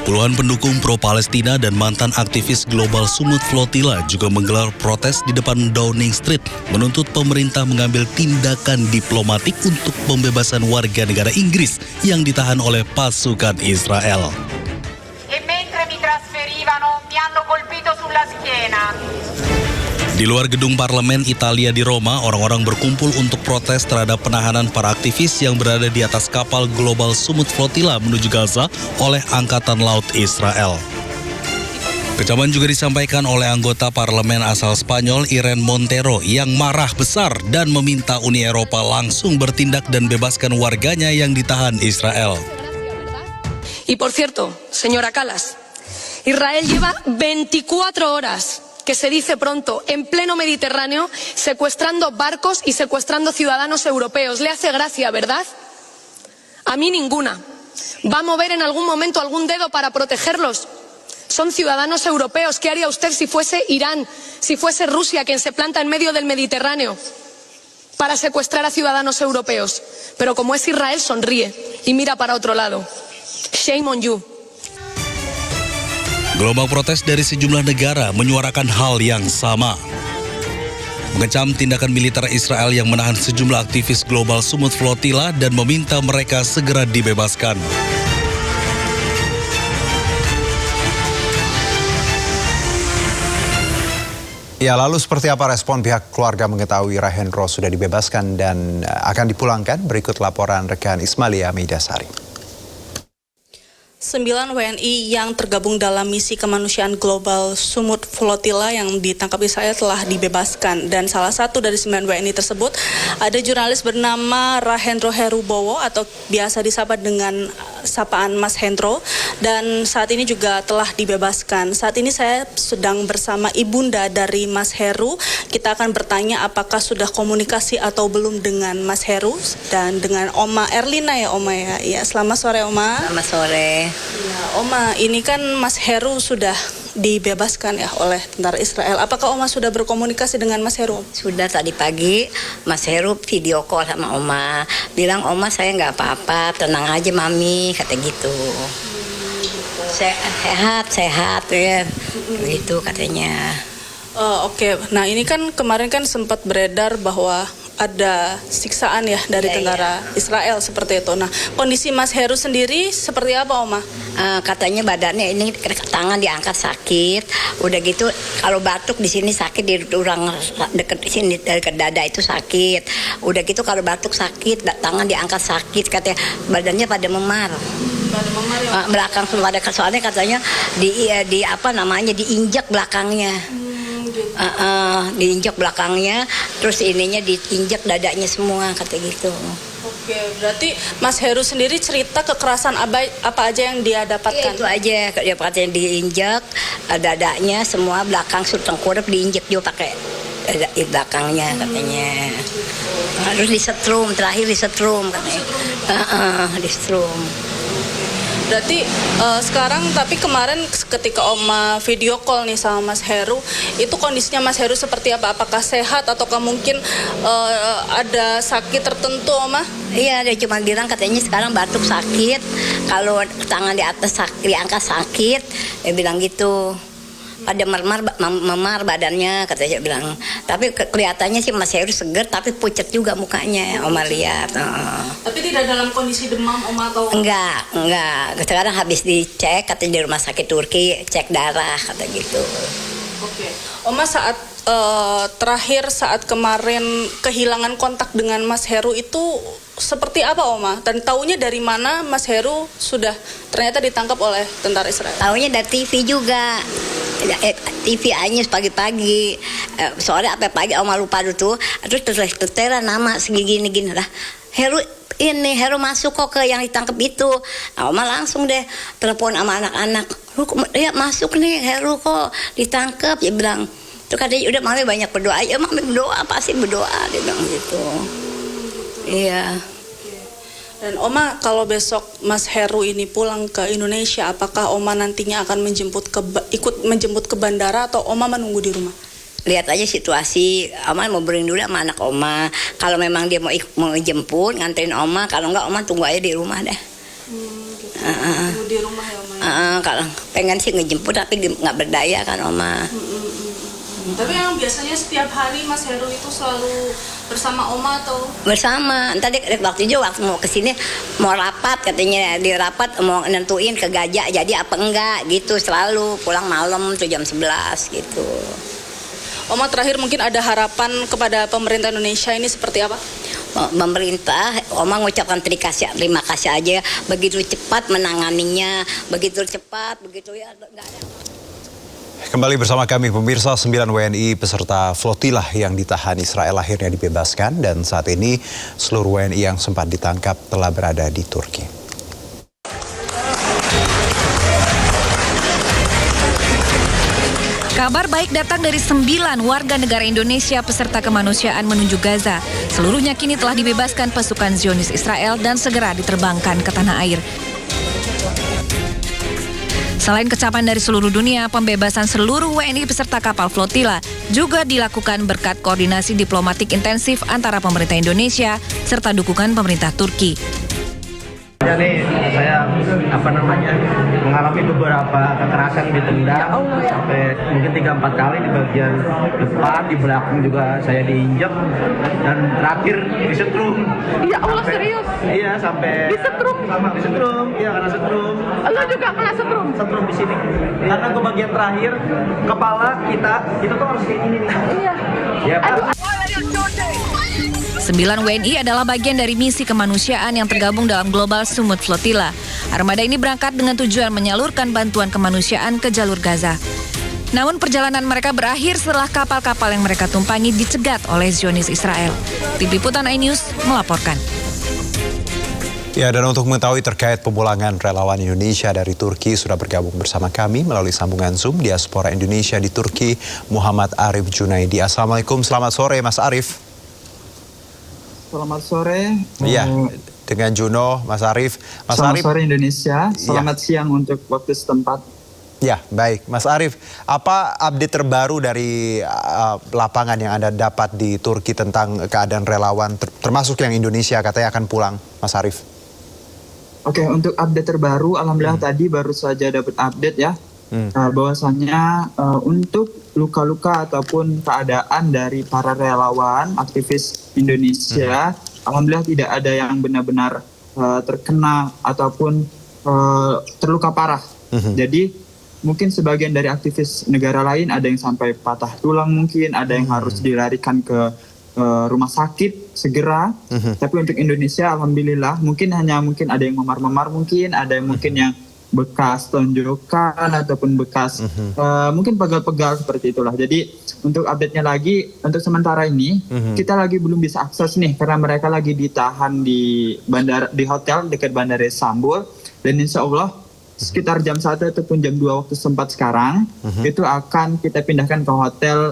P: Puluhan pendukung pro-Palestina dan mantan aktivis Global Sumut Flotilla juga menggelar protes di depan Downing Street, menuntut pemerintah mengambil tindakan diplomatik untuk pembebasan warga negara Inggris yang ditahan oleh pasukan Israel.
K: sentivano mi hanno colpito sulla schiena.
P: Di luar gedung parlemen Italia di Roma, orang-orang berkumpul untuk protes terhadap penahanan para aktivis yang berada di atas kapal Global Summit Flotilla menuju Gaza oleh Angkatan Laut Israel. Kecaman juga disampaikan oleh anggota parlemen asal Spanyol Irene Montero yang marah besar dan meminta Uni Eropa langsung bertindak dan bebaskan warganya yang ditahan Israel.
N: Y por cierto, señora Kallas, Israel lleva 24 horas, que se dice pronto, en pleno Mediterráneo, secuestrando barcos y secuestrando ciudadanos europeos. ¿Le hace gracia, verdad? A mí ninguna. ¿Va a mover en algún momento algún dedo para protegerlos? Son ciudadanos europeos. ¿Qué haría usted si fuese Irán, si fuese Rusia quien se planta en medio del Mediterráneo para secuestrar a ciudadanos europeos? Pero como es Israel, sonríe y mira para otro lado. Shame on you.
P: Gelombang protes dari sejumlah negara menyuarakan hal yang sama. Mengecam tindakan militer Israel yang menahan sejumlah aktivis Global Summit Flotilla dan meminta mereka segera dibebaskan.
D: Ya, lalu seperti apa respon pihak keluarga mengetahui Rahendro sudah dibebaskan dan akan dipulangkan? Berikut laporan rekan Ismalia Meidasari.
S: 9 WNI yang tergabung dalam misi kemanusiaan Global Summit Flotilla yang ditangkap Israel telah dibebaskan, dan salah satu dari 9 WNI tersebut ada jurnalis bernama Rahendro Herubowo atau biasa disapa dengan sapaan Mas Hendro, dan saat ini juga telah dibebaskan. Saat ini saya sedang bersama ibunda dari Mas Heru. Kita akan bertanya apakah sudah komunikasi atau belum dengan Mas Heru dan dengan Oma Erlina ya Oma ya. Ya, selamat sore Oma.
T: Selamat sore.
S: Ya, Oma, ini kan Mas Heru sudah dibebaskan ya oleh tentara Israel. Apakah Oma sudah berkomunikasi dengan Mas Heru?
T: Sudah, tadi pagi Mas Heru video call sama Oma. Bilang, Oma saya nggak apa-apa, tenang aja Mami, kata gitu. Sehat ya, begitu katanya.
S: Oke. Nah ini kan kemarin kan sempat beredar bahwa ada siksaan ya dari tentara Israel seperti itu. Nah kondisi Mas Heru sendiri seperti apa Oma?
T: Katanya badannya ini tangan diangkat sakit. Udah gitu kalau batuk di sini sakit, di orang deket di sini dekat dada itu sakit. Udah gitu kalau batuk sakit, tangan diangkat sakit, katanya badannya pada memar. Belakang pada, soalnya katanya di apa namanya diinjak belakangnya. Diinjak belakangnya, terus ininya diinjak dadanya semua, kata gitu.
S: Oke, berarti Mas Heru sendiri cerita kekerasan apa aja yang dia dapatkan?
T: Itu aja, dia katanya diinjak dadanya semua, belakang tengkurap diinjak juga pakai di belakangnya katanya. Terus disetrum, terakhir disetrum katanya. Disetrum.
S: Berarti sekarang, tapi kemarin ketika Oma video call nih sama Mas Heru, itu kondisinya Mas Heru seperti apa? Apakah sehat ataukah mungkin ada sakit tertentu Oma?
T: Iya, dia cuma bilang katanya sekarang batuk sakit, kalau tangan di atas diangkat sakit, dia bilang gitu. Pada memar badannya, katanya bilang. Tapi kelihatannya sih Mas Heru seger, tapi pucat juga mukanya, Oma lihat.
S: Tapi tidak dalam kondisi demam Oma atau?
T: Enggak. Sekarang habis dicek, katanya di rumah sakit Turki, cek darah, kata gitu.
S: Oke. Oma saat terakhir saat kemarin kehilangan kontak dengan Mas Heru itu seperti apa Oma? Dan taunya dari mana Mas Heru sudah ternyata ditangkap oleh tentara Israel?
T: Taunya dari TV juga. TV aja pagi-pagi, sore apa pagi Oma lupa dulu, terus tertera nama segini-gini lah. Heru masuk kok ke yang ditangkap itu. Nah, Oma langsung deh telepon sama anak-anak. Ya masuk nih Heru kok ditangkap, ya bilang. Terus katanya udah Mami banyak berdoa. Ya Mami berdoa, pasti berdoa, dia bilang gitu. Iya.
S: Dan Oma, kalau besok Mas Heru ini pulang ke Indonesia, apakah Oma nantinya akan ikut menjemput ke bandara atau Oma menunggu di rumah?
T: Lihat aja situasi. Oma mau bering dulu sama anak Oma. Kalau memang dia mau jemput, nganterin Oma. Kalau enggak, Oma tunggu aja di rumah deh.
S: Tunggu di rumah ya Oma?
T: Kalau pengen sih ngejemput, tapi nggak berdaya kan Oma.
S: Tapi yang biasanya setiap hari Mas Heru itu selalu bersama Oma atau?
T: Bersama. Tadi waktu itu waktu mau kesini mau rapat, katanya di rapat mau nentuin ke Gajah jadi apa enggak gitu, selalu pulang malam tuh jam 11 gitu.
S: Oma terakhir mungkin ada harapan kepada pemerintah Indonesia ini seperti apa?
T: Pemerintah, Oma mengucapkan terima kasih aja, begitu cepat menanganinya, begitu cepat, begitu ya enggak ada.
D: Kembali bersama kami pemirsa, 9 WNI peserta flotilah yang ditahan Israel akhirnya dibebaskan dan saat ini seluruh WNI yang sempat ditangkap telah berada di Turki.
G: Kabar baik datang dari 9 warga negara Indonesia peserta kemanusiaan menuju Gaza. Seluruhnya kini telah dibebaskan pasukan Zionis Israel dan segera diterbangkan ke tanah air. Selain kecapan dari seluruh dunia, pembebasan seluruh WNI peserta kapal flotila juga dilakukan berkat koordinasi diplomatik intensif antara pemerintah Indonesia serta dukungan pemerintah Turki.
J: Saya mengalami beberapa kekerasan ditendang sampai mungkin 3-4 kali di bagian depan, di belakang juga saya diinjek dan terakhir disetrum.
L: Ya Allah, serius?
J: Iya, sampai
L: disetrum.
J: Iya, karena setrum.
L: Lo juga kena setrum?
J: Setrum di sini. Karena ke bagian terakhir kepala kita itu tuh harus kayak gini nih.
L: Iya.
J: Ya, Pak.
G: 9 WNI adalah bagian dari misi kemanusiaan yang tergabung dalam Global Sumut Flotilla. Armada ini berangkat dengan tujuan menyalurkan bantuan kemanusiaan ke jalur Gaza. Namun perjalanan mereka berakhir setelah kapal-kapal yang mereka tumpangi dicegat oleh Zionis Israel. Tim Liputan iNews melaporkan.
D: Ya, dan untuk mengetahui terkait pemulangan relawan Indonesia dari Turki sudah bergabung bersama kami melalui sambungan Zoom Diaspora Indonesia di Turki, Muhammad Arif Junaidi. Assalamualaikum, selamat sore Mas Arif.
Q: Selamat sore.
D: Iya, dengan Juno, Mas Arif.
Q: Selamat sore Indonesia, selamat siang untuk waktu setempat.
D: Ya, baik. Mas Arif, apa update terbaru dari lapangan yang Anda dapat di Turki tentang keadaan relawan, termasuk yang Indonesia katanya akan pulang, Mas Arif?
Q: Oke, untuk update terbaru, alhamdulillah tadi baru saja dapat update ya. Bahwasannya untuk luka-luka ataupun keadaan dari para relawan aktivis Indonesia, alhamdulillah tidak ada yang benar-benar terkena ataupun terluka parah. Jadi mungkin sebagian dari aktivis negara lain ada yang sampai patah tulang, mungkin ada yang harus dilarikan ke rumah sakit segera. Tapi untuk Indonesia alhamdulillah mungkin ada yang memar-memar, mungkin ada yang yang bekas tonjokan ataupun bekas mungkin pegal-pegal seperti itulah. Jadi untuk update-nya lagi, untuk sementara ini kita lagi belum bisa akses nih karena mereka lagi ditahan di bandara, di hotel dekat Bandara Istanbul, dan insya Allah sekitar jam 1 ataupun jam 2 waktu setempat sekarang itu akan kita pindahkan ke hotel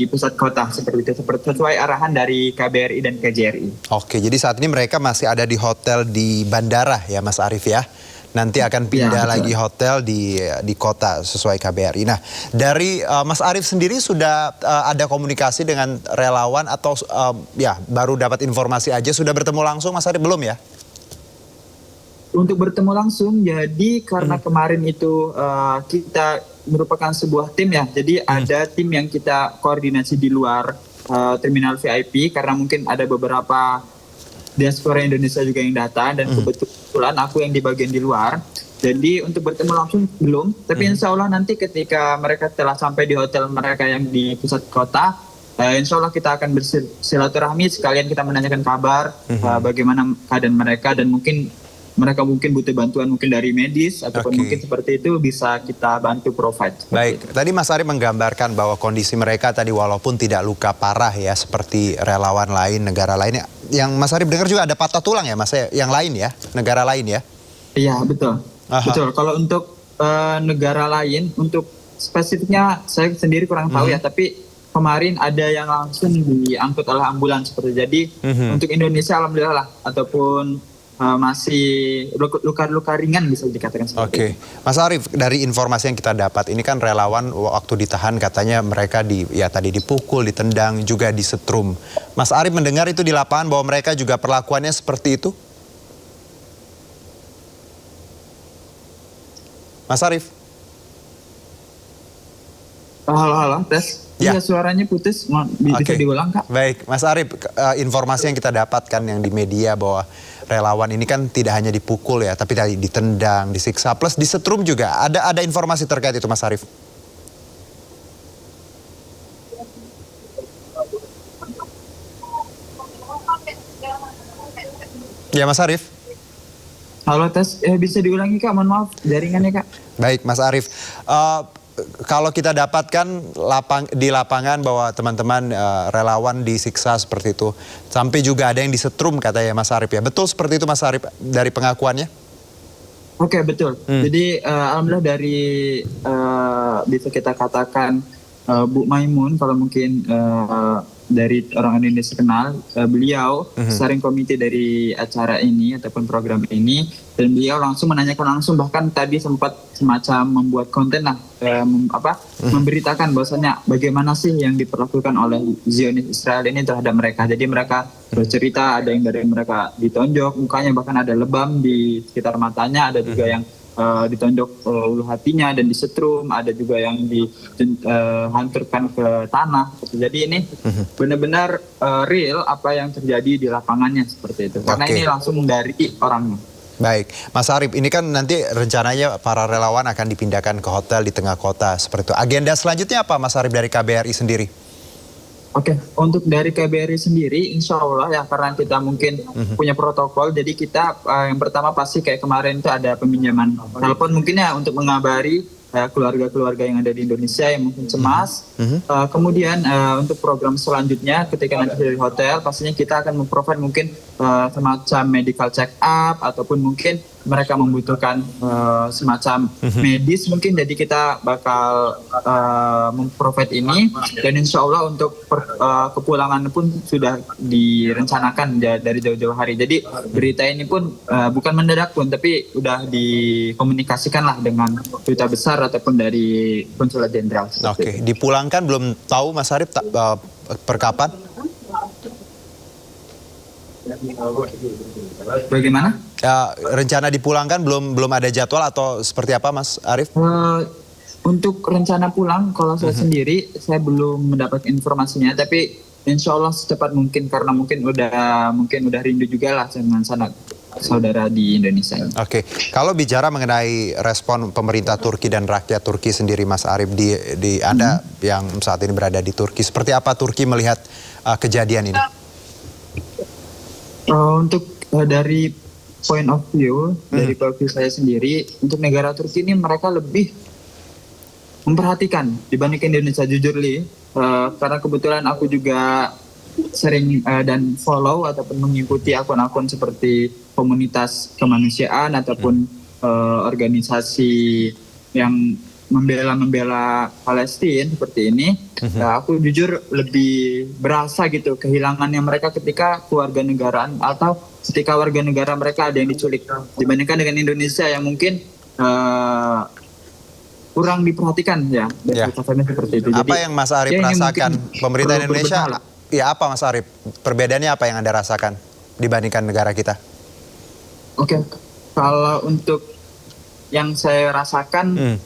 Q: di pusat kota seperti itu, sesuai arahan dari KBRI dan KJRI.
D: Oke, jadi saat ini mereka masih ada di hotel di bandara ya Mas Arif ya? Nanti akan pindah lagi hotel di kota sesuai KBRI. Nah, dari Mas Arif sendiri sudah ada komunikasi dengan relawan atau ya baru dapat informasi aja, sudah bertemu langsung Mas Arif belum ya?
Q: Untuk bertemu langsung, jadi karena kemarin itu kita merupakan sebuah tim ya, jadi ada tim yang kita koordinasi di luar terminal VIP karena mungkin ada beberapa diaspora Indonesia juga yang datang dan kebetulan aku yang di bagian di luar. Jadi untuk bertemu langsung belum, tapi insya Allah nanti ketika mereka telah sampai di hotel mereka yang di pusat kota, insya Allah kita akan bersilaturahmi sekalian kita menanyakan kabar bagaimana keadaan mereka dan mungkin mereka butuh bantuan mungkin dari medis ataupun mungkin seperti itu bisa kita bantu provide.
D: Baik, tadi Mas Arif menggambarkan bahwa kondisi mereka tadi walaupun tidak luka parah ya seperti relawan lain, negara lainnya. Yang Mas Arif dengar juga ada patah tulang ya Mas, yang lain ya, negara lain ya?
Q: Iya betul, betul. Kalau untuk negara lain, untuk spesifiknya saya sendiri kurang tahu ya, tapi kemarin ada yang langsung diangkut oleh ambulans seperti jadi. Untuk Indonesia alhamdulillah lah, ataupun masih luka-luka ringan bisa dikatakan seperti itu.
D: Mas Arif, dari informasi yang kita dapat ini kan relawan waktu ditahan katanya mereka tadi dipukul, ditendang, juga disetrum. Mas Arif mendengar itu di lapangan bahwa mereka juga perlakuannya seperti itu? Mas Arif?
Q: Halo, tes.
D: Ya.
Q: Iya, suaranya putus. Bisa diulang, Kak?
D: Baik, Mas Arief, informasi yang kita dapatkan yang di media bahwa relawan ini kan tidak hanya dipukul ya, tapi tadi ditendang, disiksa, plus disetrum juga. Ada informasi terkait itu, Mas Arief? Ya, Mas Arief.
Q: Halo, tes. Bisa diulangi, Kak? Mohon maaf, jaringannya, Kak.
D: Baik, Mas Arief. Kalau kita dapatkan di lapangan bahwa teman-teman relawan disiksa seperti itu, sampai juga ada yang disetrum katanya Mas Arief ya. Betul seperti itu Mas Arief dari pengakuannya?
Q: Oke, betul. Jadi alhamdulillah dari bisa kita katakan Bu Maimun, kalau mungkin dari orang Indonesia kenal, beliau steering komite dari acara ini ataupun program ini, dan beliau langsung menanyakan langsung, bahkan tadi sempat semacam membuat konten lah, memberitakan bahwasanya bagaimana sih yang diperlakukan oleh Zionis Israel ini terhadap mereka. Jadi mereka bercerita, ada yang dari mereka ditonjok mukanya, bahkan ada lebam di sekitar matanya, ada juga yang ditonjok ulu hatinya dan disetrum, ada juga yang dihancurkan ke tanah. Jadi ini benar-benar real apa yang terjadi di lapangannya seperti itu. Karena ini langsung dari orangnya.
D: Baik, Mas Arief, ini kan nanti rencananya para relawan akan dipindahkan ke hotel di tengah kota seperti itu. Agenda selanjutnya apa, Mas Arief, dari KBRI sendiri?
Q: Oke, untuk dari KBRI sendiri, insya Allah ya, karena kita mungkin punya protokol, jadi kita yang pertama pasti kayak kemarin itu ada peminjaman telepon mungkin ya untuk mengabari keluarga-keluarga yang ada di Indonesia yang mungkin cemas. Kemudian untuk program selanjutnya ketika nanti dari hotel, pastinya kita akan memprovide mungkin semacam medical check up ataupun mungkin mereka membutuhkan semacam medis mungkin, jadi kita bakal memprovide ini, dan insya Allah untuk kepulangan pun sudah direncanakan dari jauh-jauh hari. Jadi berita ini pun bukan mendadak pun, tapi udah dikomunikasikan lah dengan duta besar ataupun dari konsulat jenderal.
D: Oke, dipulangkan belum tahu Mas Arief per kapan?
Q: Bagaimana?
D: Rencana dipulangkan belum ada jadwal atau seperti apa Mas Arief?
Q: Untuk rencana pulang, kalau saya sendiri saya belum mendapat informasinya, tapi insya Allah secepat mungkin, karena mungkin udah rindu juga lah dengan sanak saudara di Indonesia.
D: Oke, kalau bicara mengenai respon pemerintah Turki dan rakyat Turki sendiri, Mas Arief, di Anda yang saat ini berada di Turki, seperti apa Turki melihat kejadian ini?
Q: Untuk dari point of view, dari point of view saya sendiri, untuk negara Turki ini mereka lebih memperhatikan dibandingkan Indonesia, jujur Li. Karena kebetulan aku juga sering dan follow ataupun mengikuti akun-akun seperti komunitas kemanusiaan ataupun organisasi yang membela Palestina seperti ini. Aku jujur lebih berasa gitu kehilangannya mereka ketika keluarga negaraan atau ketika warga negara mereka ada yang diculik, dibandingkan dengan Indonesia yang mungkin kurang diperhatikan ya. Seperti itu.
D: Apa yang Mas Arief rasakan pemerintah Indonesia? Ya, apa Mas Arief? Perbedaannya apa yang Anda rasakan dibandingkan negara kita?
Q: Oke, kalau untuk yang saya rasakan,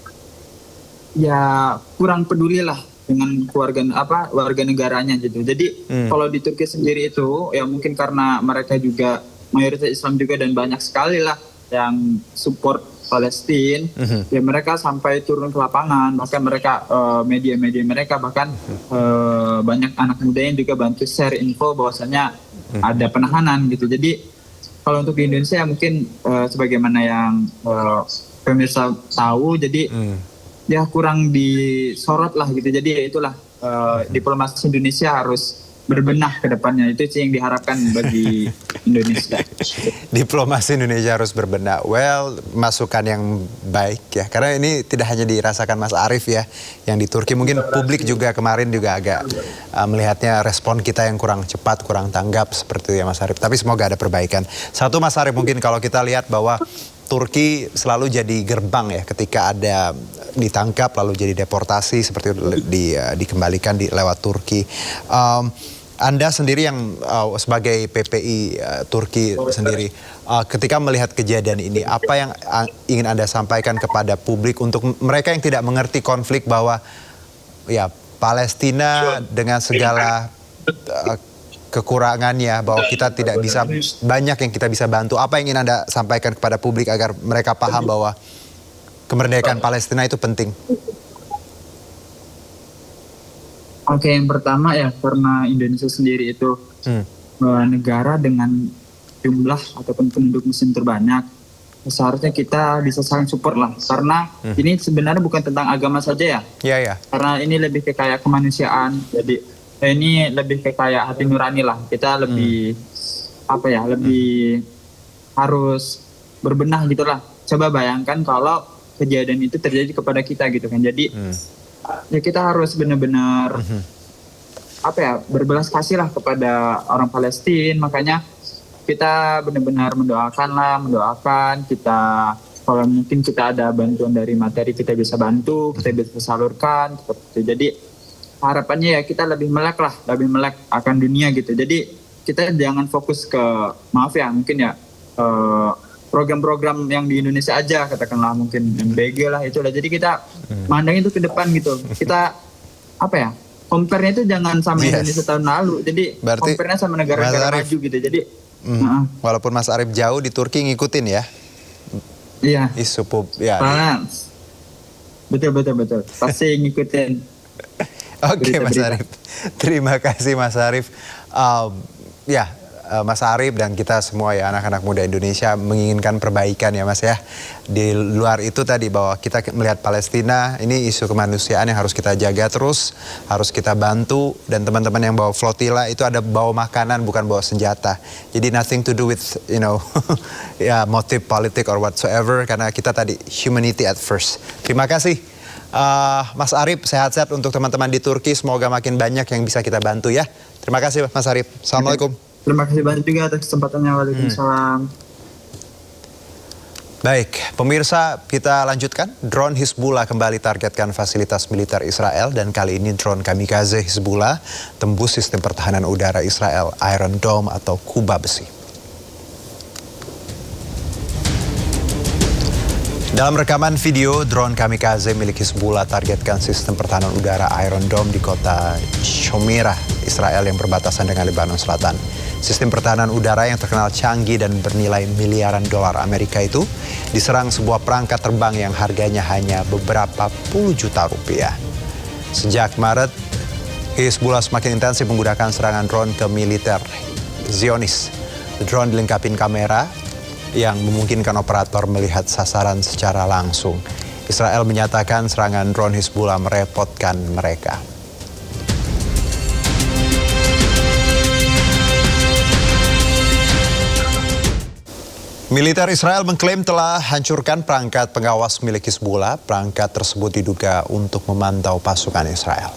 Q: ya kurang peduli lah dengan warga negaranya gitu. Jadi kalau di Turki sendiri itu ya mungkin karena mereka juga mayoritas Islam juga dan banyak sekali lah yang support Palestina, ya mereka sampai turun ke lapangan, bahkan mereka media-media mereka bahkan banyak anak muda yang juga bantu share info bahwasanya ada penahanan gitu. Jadi kalau untuk di Indonesia ya mungkin sebagaimana yang pemirsa tahu, jadi ya kurang disorot lah gitu. Jadi ya itulah diplomasi Indonesia harus berbenah ke depannya, itu sih yang diharapkan bagi Indonesia.
D: Diplomasi Indonesia harus berbenah. Well, masukan yang baik ya, karena ini tidak hanya dirasakan Mas Arief ya, yang di Turki, mungkin publik juga kemarin juga agak melihatnya respon kita yang kurang cepat, kurang tanggap seperti itu ya Mas Arief. Tapi semoga ada perbaikan. Satu Mas Arief, mungkin kalau kita lihat bahwa Turki selalu jadi gerbang ya, ketika ada ditangkap lalu jadi deportasi seperti itu dikembalikan lewat Turki. Anda sendiri yang sebagai PPI Turki sendiri, ketika melihat kejadian ini, apa yang ingin Anda sampaikan kepada publik untuk mereka yang tidak mengerti konflik, bahwa ya Palestina dengan segala kekurangannya, bahwa kita tidak bisa, banyak yang kita bisa bantu. Apa yang ingin Anda sampaikan kepada publik agar mereka paham bahwa kemerdekaan Palestina itu penting?
Q: Oke, yang pertama ya, karena Indonesia sendiri itu negara dengan jumlah ataupun penduduk muslim terbanyak, seharusnya kita bisa saling support lah. Karena ini sebenarnya bukan tentang agama saja ya.
D: Iya.
Q: Karena ini lebih ke kayak kemanusiaan. Jadi ini lebih ke kayak hati nurani lah. Kita lebih lebih harus berbenah gitulah. Coba bayangkan kalau kejadian itu terjadi kepada kita gitu kan. Jadi ya kita harus benar-benar berbelas kasih lah kepada orang Palestina. Makanya kita benar-benar mendoakan kita, kalau mungkin kita ada bantuan dari materi kita bisa bantu, kita bisa salurkan seperti itu. Jadi harapannya ya kita lebih melek akan dunia gitu. Jadi kita jangan fokus ke mungkin ya program-program yang di Indonesia aja, katakanlah mungkin MBG lah itulah. Jadi kita mandang itu ke depan gitu. Kita compare-nya itu jangan sama Indonesia tahun lalu. Jadi compare-nya sama negara-negara maju gitu. Jadi
D: walaupun Mas Arief jauh di Turki ngikutin ya.
Q: Iya.
D: Isu ya.
Q: Betul. Pasti ngikutin.
D: Oke, Mas Arief. Terima kasih Mas Arief. Mas Arief dan kita semua ya, anak-anak muda Indonesia menginginkan perbaikan ya Mas ya. Di luar itu tadi, bahwa kita melihat Palestina ini isu kemanusiaan yang harus kita jaga terus, harus kita bantu. Dan teman-teman yang bawa flotilla itu ada bawa makanan, bukan bawa senjata. Jadi nothing to do with motif politik or whatsoever, karena kita tadi humanity at first. Terima kasih Mas Arief, sehat-sehat untuk teman-teman di Turki. Semoga makin banyak yang bisa kita bantu ya. Terima kasih Mas Arief. Assalamualaikum.
Q: Terima kasih banyak juga atas kesempatannya. Waalaikumsalam.
D: Baik, pemirsa, kita lanjutkan. Drone Hizbullah kembali targetkan fasilitas militer Israel, dan kali ini drone kamikaze Hizbullah tembus sistem pertahanan udara Israel, Iron Dome atau kuba besi. Dalam rekaman video, drone kamikaze milik Hizbullah targetkan sistem pertahanan udara Iron Dome di kota Shomerah, Israel yang berbatasan dengan Lebanon Selatan. Sistem pertahanan udara yang terkenal canggih dan bernilai miliaran dolar Amerika itu diserang sebuah perangkat terbang yang harganya hanya beberapa puluh juta rupiah. Sejak Maret, Hizbullah semakin intensif menggunakan serangan drone ke militer Zionis. Drone dilengkapi kamera yang memungkinkan operator melihat sasaran secara langsung. Israel menyatakan serangan drone Hizbullah merepotkan mereka. Militer Israel mengklaim telah hancurkan perangkat pengawas milik Hizbullah. Perangkat tersebut diduga untuk memantau pasukan Israel.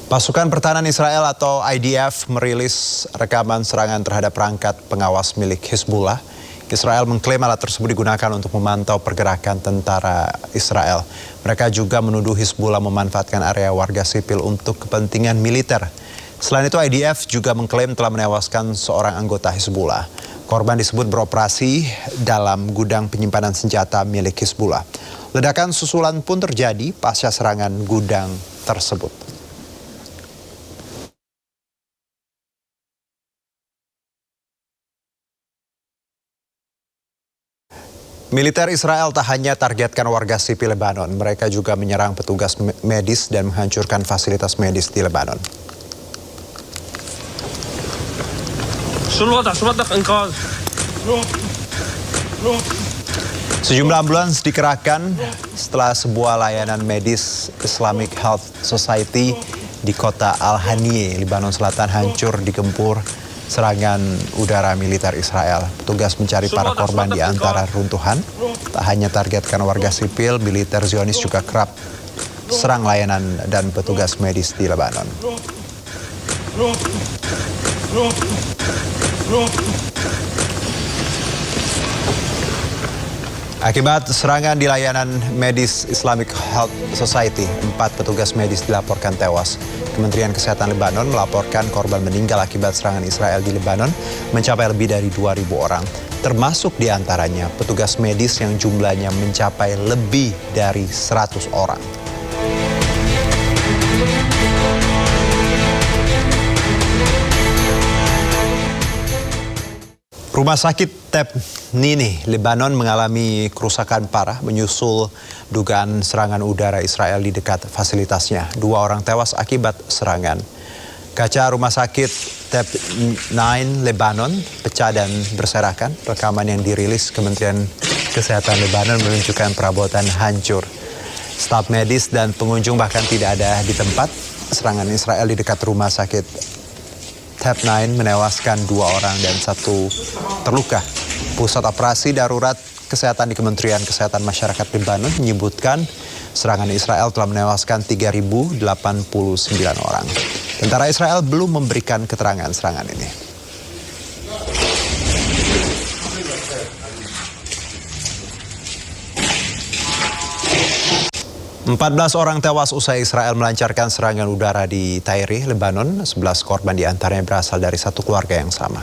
D: Pasukan Pertahanan Israel atau IDF merilis rekaman serangan terhadap perangkat pengawas milik Hizbullah. Israel mengklaim alat tersebut digunakan untuk memantau pergerakan tentara Israel. Mereka juga menuduh Hizbullah memanfaatkan area warga sipil untuk kepentingan militer. Selain itu, IDF juga mengklaim telah menewaskan seorang anggota Hizbullah. Korban disebut beroperasi dalam gudang penyimpanan senjata milik Hizbullah. Ledakan susulan pun terjadi pasca serangan gudang tersebut. Militer Israel tak hanya targetkan warga sipil Lebanon, mereka juga menyerang petugas medis dan menghancurkan fasilitas medis di Lebanon. Sejumlah ambulans dikerahkan setelah sebuah layanan medis Islamic Health Society di kota Al-Haniye, Lebanon Selatan hancur digempur serangan udara militer Israel. Petugas mencari para korban di antara runtuhan. Tak hanya targetkan warga sipil, militer Zionis juga kerap serang layanan dan petugas medis di Lebanon. Akibat serangan di layanan medis Islamic Health Society, 4 petugas medis dilaporkan tewas. Kementerian Kesehatan Lebanon melaporkan korban meninggal akibat serangan Israel di Lebanon mencapai lebih dari 2.000 orang. termasuk diantaranya petugas medis yang jumlahnya mencapai lebih dari 100 orang. Rumah sakit Teb Nini, Lebanon mengalami kerusakan parah menyusul dugaan serangan udara Israel di dekat fasilitasnya. 2 orang tewas akibat serangan. Kaca rumah sakit Teb 9 Lebanon pecah dan berserakan. Rekaman yang dirilis Kementerian Kesehatan Lebanon menunjukkan perabotan hancur. Staf medis dan pengunjung bahkan tidak ada di tempat. Serangan Israel di dekat rumah sakit Teb 9 menewaskan 2 orang dan 1 terluka. Pusat Operasi Darurat Kesehatan di Kementerian Kesehatan Masyarakat Lebanon menyebutkan serangan Israel telah menewaskan 3.089 orang. Tentara Israel belum memberikan keterangan serangan ini. 14 orang tewas usai Israel melancarkan serangan udara di Tyre, Lebanon. 11 korban diantaranya berasal dari satu keluarga yang sama.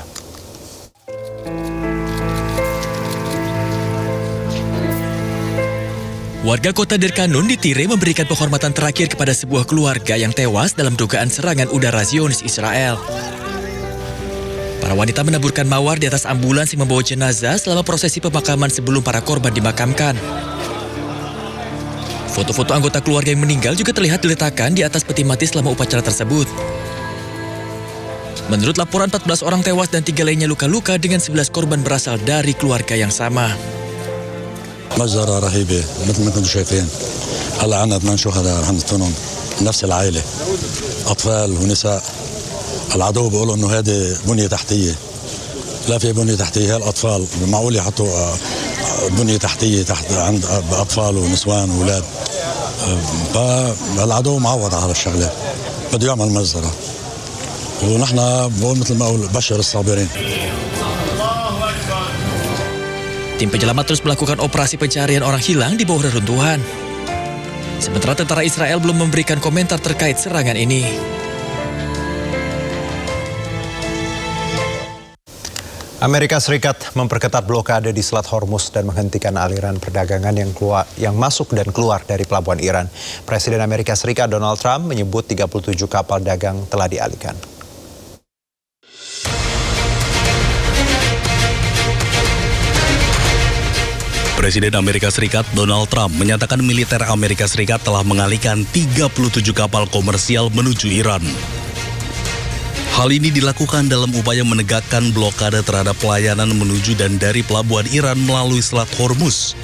B: Warga kota Derkanun di Tyre memberikan penghormatan terakhir kepada sebuah keluarga yang tewas dalam dugaan serangan udara Zionis Israel. Para wanita menaburkan mawar di atas ambulans yang membawa jenazah selama prosesi pemakaman sebelum para korban dimakamkan. Foto-foto anggota keluarga yang meninggal juga terlihat diletakkan di atas peti mati selama upacara tersebut. Menurut laporan, 14 orang tewas dan 3 lainnya luka-luka dengan 11 korban berasal dari keluarga yang sama.
U: مجزرة رهيبة مثل ما كنتم شايفين. هلا عنا 8 شهداء رح ندفنهم نفس العائلة. أطفال ونساء. العدو بيقولوا إنه هذه بنية تحتية. لا في بنية تحتية، هي الأطفال معقول يحطوا بنية تحتية تحت عند أطفال ونسوان وأولاد. فالعدو معود على الشغلة. بده يعمل مجزرة. ونحن بقول مثل ما أقول بشر الصابرين.
B: Tim penyelamat terus melakukan operasi pencarian orang hilang di bawah reruntuhan. Sementara tentara Israel belum memberikan komentar terkait serangan ini.
D: Amerika Serikat memperketat blokade di Selat Hormuz dan menghentikan aliran perdagangan yang masuk dan keluar dari pelabuhan Iran. Presiden Amerika Serikat Donald Trump menyebut 37 kapal dagang telah dialihkan.
P: Presiden Amerika Serikat Donald Trump menyatakan militer Amerika Serikat telah mengalihkan 37 kapal komersial menuju Iran. Hal ini dilakukan dalam upaya menegakkan blokade terhadap pelayanan menuju dan dari pelabuhan Iran melalui Selat Hormuz.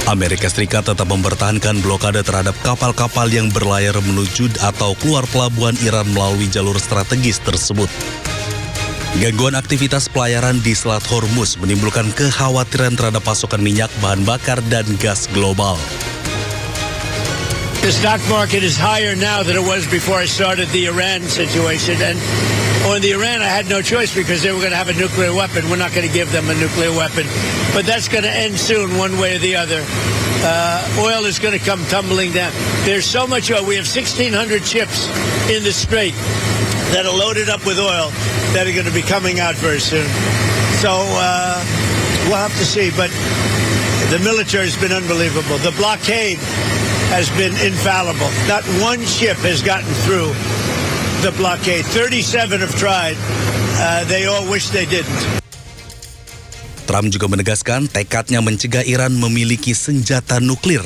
P: Amerika Serikat tetap mempertahankan blokade terhadap kapal-kapal yang berlayar menuju atau keluar pelabuhan Iran melalui jalur strategis tersebut. Gangguan aktivitas pelayaran di Selat Hormuz menimbulkan kekhawatiran terhadap pasokan minyak, bahan bakar, dan gas global.
V: The stock market is higher now than it was before I started the Iran situation. And on the Iran, I had no choice because they were going to have a nuclear weapon. We're not going to give them a nuclear weapon. But that's going to end soon, one way or the other. Oil is going to come tumbling down. There's so much oil. We have 1,600 ships in the Strait that are loaded up with oil that are going to be coming out very soon. So we'll have to see. But the military has been unbelievable. The blockade has been infallible. Not one ship has gotten through the blockade. 37 have tried. They all wish they didn't.
P: Trump juga menegaskan tekadnya mencegah Iran memiliki senjata nuklir.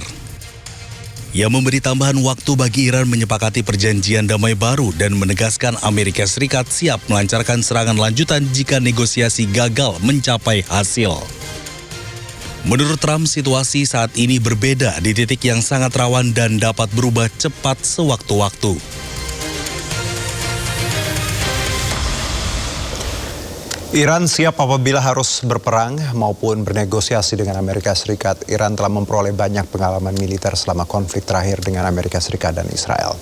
P: Ia memberi tambahan waktu bagi Iran menyepakati perjanjian damai baru dan menegaskan Amerika Serikat siap melancarkan serangan lanjutan jika negosiasi gagal mencapai hasil. Menurut Trump, situasi saat ini berbeda di titik yang sangat rawan dan dapat berubah cepat sewaktu-waktu.
D: Iran siap apabila harus berperang maupun bernegosiasi dengan Amerika Serikat. Iran telah memperoleh banyak pengalaman militer selama konflik terakhir dengan Amerika Serikat dan Israel.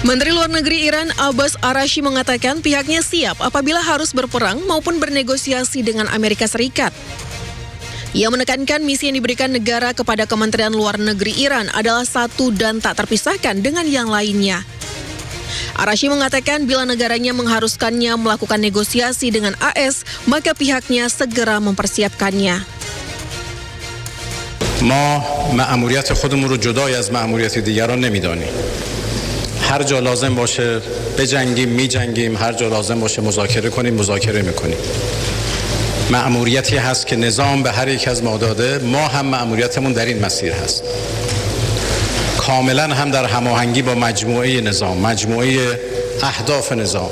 X: Menteri Luar Negeri Iran Abbas Araghchi mengatakan pihaknya siap apabila harus berperang maupun bernegosiasi dengan Amerika Serikat. Ia menekankan misi yang diberikan negara kepada Kementerian Luar Negeri Iran adalah satu dan tak terpisahkan dengan yang lainnya. Arashi mengatakan bila negaranya mengharuskannya melakukan negosiasi dengan AS, maka pihaknya segera mempersiapkannya.
C: ما مأموریت خودمون رو جدای از مأموریت دیگران نمیدانیم. هر جا لازم باشه بجنگیم میجنگیم، هر جا لازم باشه مذاکره کنیم مذاکره میکنیم. مأموریتی هست که نظام به هر یک از ما داده، ما هم مأموریتمون در این مسیر هست. کاملا هم در هماهنگی با مجموعه نظام، مجموعه اهداف نظام.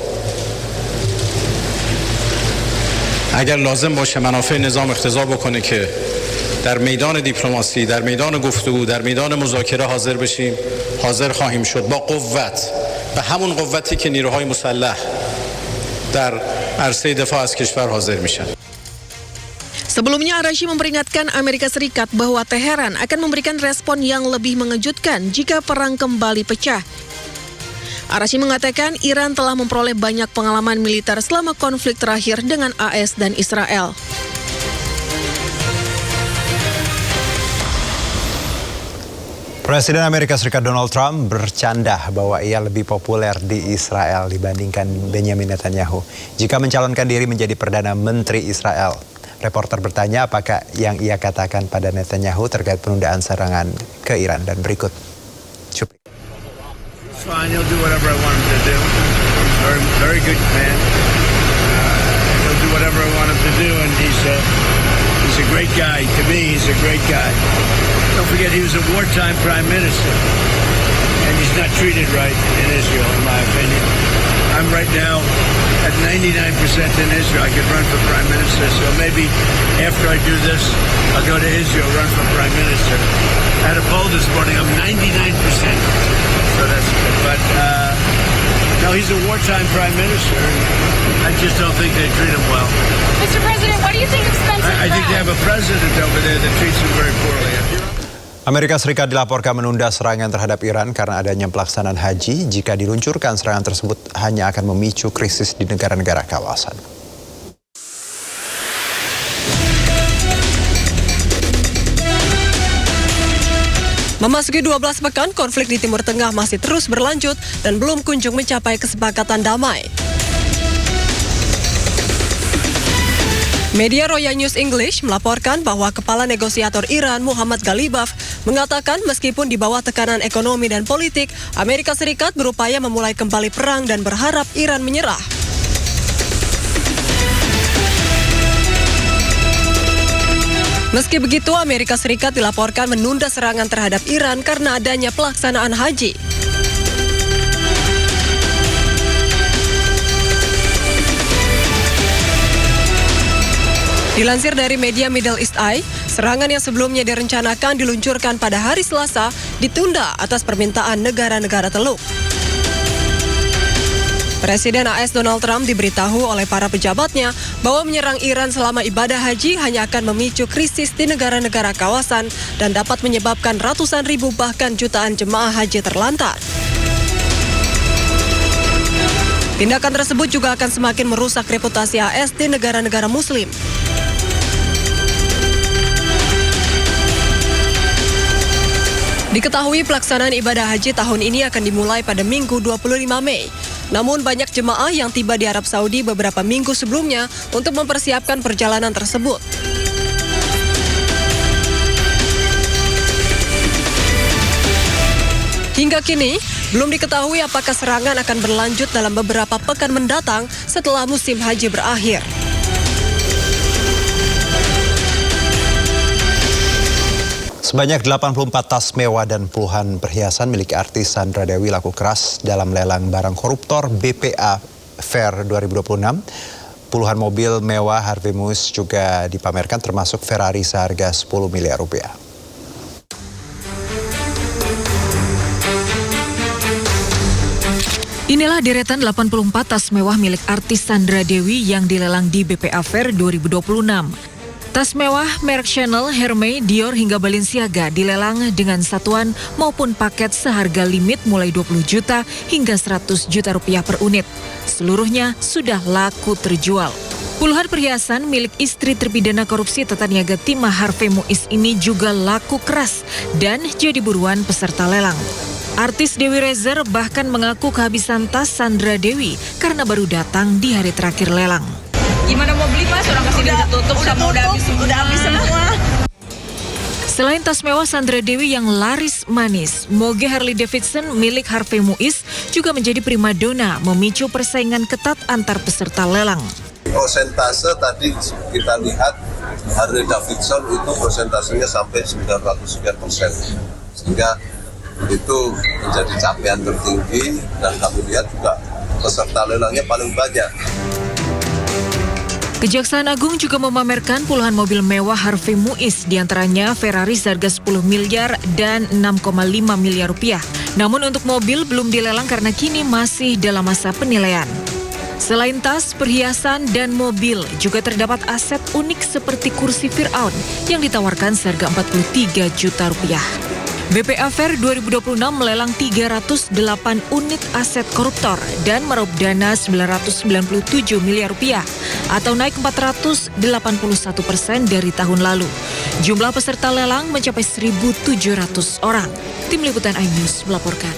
C: اگر لازم باشه منافع نظام اقتضا بکنه که در میدان دیپلماسی، در میدان گفتگو، در میدان مذاکره حاضر بشیم، حاضر خواهیم شد با قوت، به همون قوتی که نیروهای مسلح در عرصه دفاع از کشور حاضر میشن.
X: Sebelumnya, Arashi memperingatkan Amerika Serikat bahwa Teheran akan memberikan respon yang lebih mengejutkan jika perang kembali pecah. Arashi mengatakan Iran telah memperoleh banyak pengalaman militer selama konflik terakhir dengan AS dan Israel.
D: Presiden Amerika Serikat Donald Trump bercanda bahwa ia lebih populer di Israel dibandingkan Benjamin Netanyahu jika mencalonkan diri menjadi Perdana Menteri Israel. Reporter bertanya apakah yang ia katakan pada Netanyahu terkait penundaan serangan ke Iran dan berikut.
V: It's fine, he'll do whatever I want him to do. He's very good man. He'll do whatever I want him to do, and he's a great guy. To me, he's a great guy. Don't forget, he was a wartime prime minister, and he's not treated right in Israel, in my opinion. I'm right now at 99% in Israel. I could run for prime minister, so maybe after I do this, I'll go to Israel, run for prime minister. I had a poll this morning, I'm 99%, so that's good. But no, he's a wartime prime minister. I just don't think they treat him well.
L: Mr. President, what do you think of Spencer
V: I think they have a president over there that treats him very poorly.
D: Amerika Serikat dilaporkan menunda serangan terhadap Iran karena adanya pelaksanaan haji. Jika diluncurkan, serangan tersebut hanya akan memicu krisis di negara-negara kawasan.
E: Memasuki 12 pekan, konflik di Timur Tengah masih terus berlanjut dan belum kunjung mencapai kesepakatan damai. Media Royal News English melaporkan bahwa Kepala Negosiator Iran Muhammad Ghalibaf mengatakan meskipun di bawah tekanan ekonomi dan politik, Amerika Serikat berupaya memulai kembali perang dan berharap Iran menyerah. Meski begitu, Amerika Serikat dilaporkan menunda serangan terhadap Iran karena adanya pelaksanaan haji. Dilansir dari media Middle East Eye, serangan yang sebelumnya direncanakan diluncurkan pada hari Selasa ditunda atas permintaan negara-negara Teluk. Presiden AS Donald Trump diberitahu oleh para pejabatnya bahwa menyerang Iran selama ibadah haji hanya akan memicu krisis di negara-negara kawasan dan dapat menyebabkan ratusan ribu bahkan jutaan jemaah haji terlantar. Tindakan tersebut juga akan semakin merusak reputasi AS di negara-negara Muslim. Diketahui pelaksanaan ibadah haji tahun ini akan dimulai pada Minggu 25 Mei. Namun banyak jemaah yang tiba di Arab Saudi beberapa minggu sebelumnya untuk mempersiapkan perjalanan tersebut. Hingga kini, belum diketahui apakah serangan akan berlanjut dalam beberapa pekan mendatang setelah musim haji berakhir.
D: Sebanyak 84 tas mewah dan puluhan perhiasan milik artis Sandra Dewi laku keras dalam lelang barang koruptor BPA Fair 2026. Puluhan mobil mewah Harvey Muiz juga dipamerkan termasuk Ferrari seharga 10 miliar rupiah.
G: Inilah deretan 84 tas mewah milik artis Sandra Dewi yang dilelang di BPA Fair 2026. Tas mewah merek Chanel, Hermès, Dior hingga Balenciaga dilelang dengan satuan maupun paket seharga limit mulai 20 juta hingga 100 juta rupiah per unit. Seluruhnya sudah laku terjual. Puluhan perhiasan milik istri terpidana korupsi tata niaga timah Harvey Muiz ini juga laku keras dan jadi buruan peserta lelang. Artis Dewi Rezer bahkan mengaku kehabisan tas Sandra Dewi karena baru datang di hari terakhir lelang.
L: Gimana mau beli Mas? Orang kasih udah tutup, udah habis semua.
G: Selain tas mewah Sandra Dewi yang laris manis, moge Harley Davidson milik Harvey Muiz juga menjadi primadona memicu persaingan ketat antar peserta lelang.
F: Persentase tadi kita lihat Harley Davidson itu persentasenya sampai 900%, sehingga itu menjadi capaian tertinggi dan kami lihat juga peserta lelangnya paling banyak.
G: Kejaksaan Agung juga memamerkan puluhan mobil mewah Harvey Muiz, diantaranya Ferrari seharga 10 miliar dan 6,5 miliar rupiah. Namun untuk mobil belum dilelang karena kini masih dalam masa penilaian. Selain tas, perhiasan, dan mobil, juga terdapat aset unik seperti kursi Fir'aun yang ditawarkan seharga 43 juta rupiah. BPA Fair 2026 melelang 308 unit aset koruptor dan meraup dana 997 miliar rupiah atau naik 481% dari tahun lalu. Jumlah peserta lelang mencapai 1.700 orang. Tim Liputan iNews melaporkan.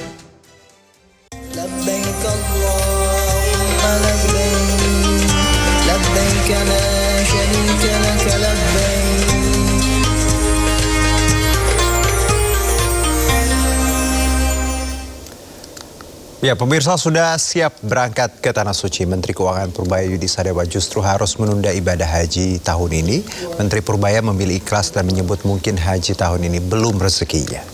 D: Ya, pemirsa sudah siap berangkat ke Tanah Suci. Menteri Keuangan Purbaya Yudi Sadewa justru harus menunda ibadah haji tahun ini. Menteri Purbaya memilih ikhlas dan menyebut mungkin haji tahun ini belum rezekinya.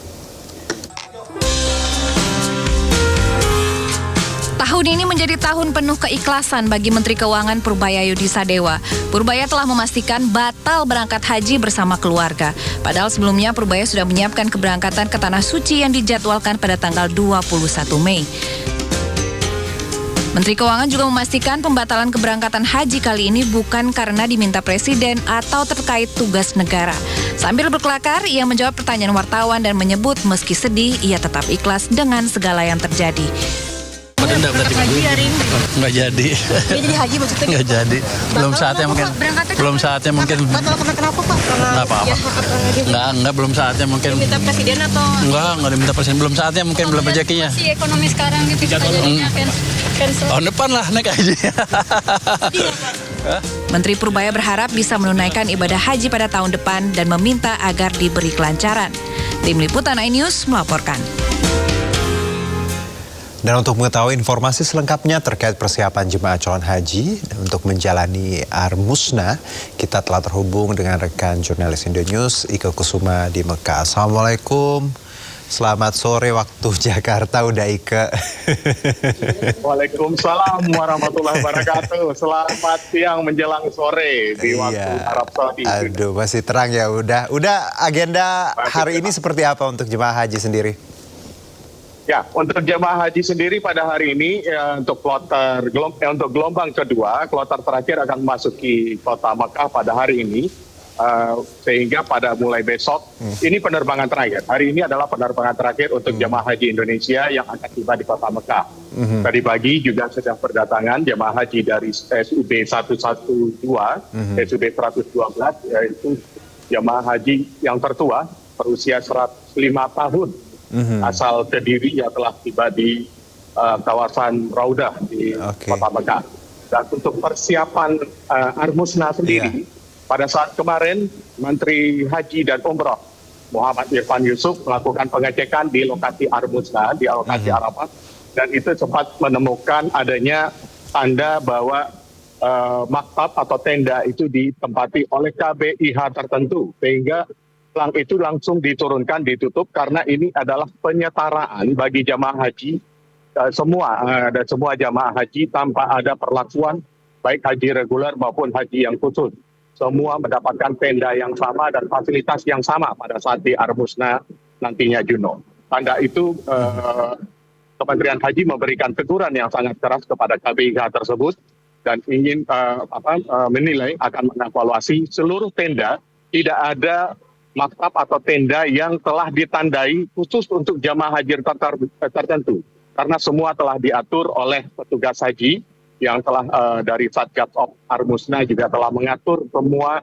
H: Tahun ini menjadi tahun penuh keikhlasan bagi Menteri Keuangan Purbaya Yudi Sadewa. Purbaya telah memastikan batal berangkat haji bersama keluarga. Padahal sebelumnya Purbaya sudah menyiapkan keberangkatan ke Tanah Suci yang dijadwalkan pada tanggal 21 Mei. Menteri Keuangan juga memastikan pembatalan keberangkatan haji kali ini bukan karena diminta Presiden atau terkait tugas negara. Sambil berkelakar, ia menjawab pertanyaan wartawan dan menyebut meski sedih, ia tetap ikhlas dengan segala yang terjadi.
U: Denda berarti haji hari ini? Nggak jadi.
H: Dia jadi haji maksudnya?
U: Nggak jadi. Belum saatnya mungkin. Belum saatnya mungkin.
H: Batal kenapa Pak?
U: Nggak apa-apa. Enggak, belum saatnya mungkin.
H: Diminta Presiden atau?
U: Nggak diminta Presiden. Belum saatnya mungkin, belum rezekinya.
H: Si ekonomi sekarang gitu jadinya cancel.
U: Tahun depan lah naik haji.
H: Menteri Purbaya berharap bisa menunaikan ibadah haji pada tahun depan dan meminta agar diberi kelancaran. Tim Liputan iNews melaporkan.
D: Dan untuk mengetahui informasi selengkapnya terkait persiapan jemaah calon haji untuk menjalani Armusna, kita telah terhubung dengan rekan jurnalis Indonews Ike Kusuma di Mekah. Assalamualaikum, selamat sore waktu Jakarta udah Ike.
M: Waalaikumsalam warahmatullahi wabarakatuh. Selamat siang menjelang sore di waktu Arab Saudi.
D: Aduh, masih terang ya. Udah agenda hari ini seperti apa untuk jemaah haji sendiri?
M: Ya, untuk jemaah haji sendiri pada hari ini untuk gelombang kedua, kloter terakhir akan memasuki kota Mekah pada hari ini, sehingga pada mulai besok ini penerbangan terakhir. Hari ini adalah penerbangan terakhir untuk jemaah haji Indonesia yang akan tiba di kota Mekah. Tadi pagi juga sudah berdatangan jemaah haji dari SUB 112, SUB 112, yaitu jemaah haji yang tertua berusia 105 tahun. Asal Kediri yang telah tiba di kawasan Raudah di kota Mekah. Dan untuk persiapan Armusna sendiri, pada saat kemarin Menteri Haji dan Umroh Muhammad Irfan Yusuf melakukan pengecekan di lokasi Armusna, di lokasi Arafat, dan itu sempat menemukan adanya tanda bahwa maktab atau tenda itu ditempati oleh KBIH tertentu, sehingga itu langsung diturunkan, ditutup karena ini adalah penyetaraan bagi jamaah haji semua jamaah haji tanpa ada perlakuan baik haji reguler maupun haji yang khusus. Semua mendapatkan tenda yang sama dan fasilitas yang sama pada saat di Armusna nantinya, Juno. Tanda itu Kementerian Haji memberikan teguran yang sangat keras kepada KBIH tersebut dan ingin menilai akan mengevaluasi seluruh tenda, tidak ada maktab atau tenda yang telah ditandai khusus untuk jamaah haji tertentu. Karena semua telah diatur oleh petugas haji yang telah dari Satgas Armusna juga telah mengatur semua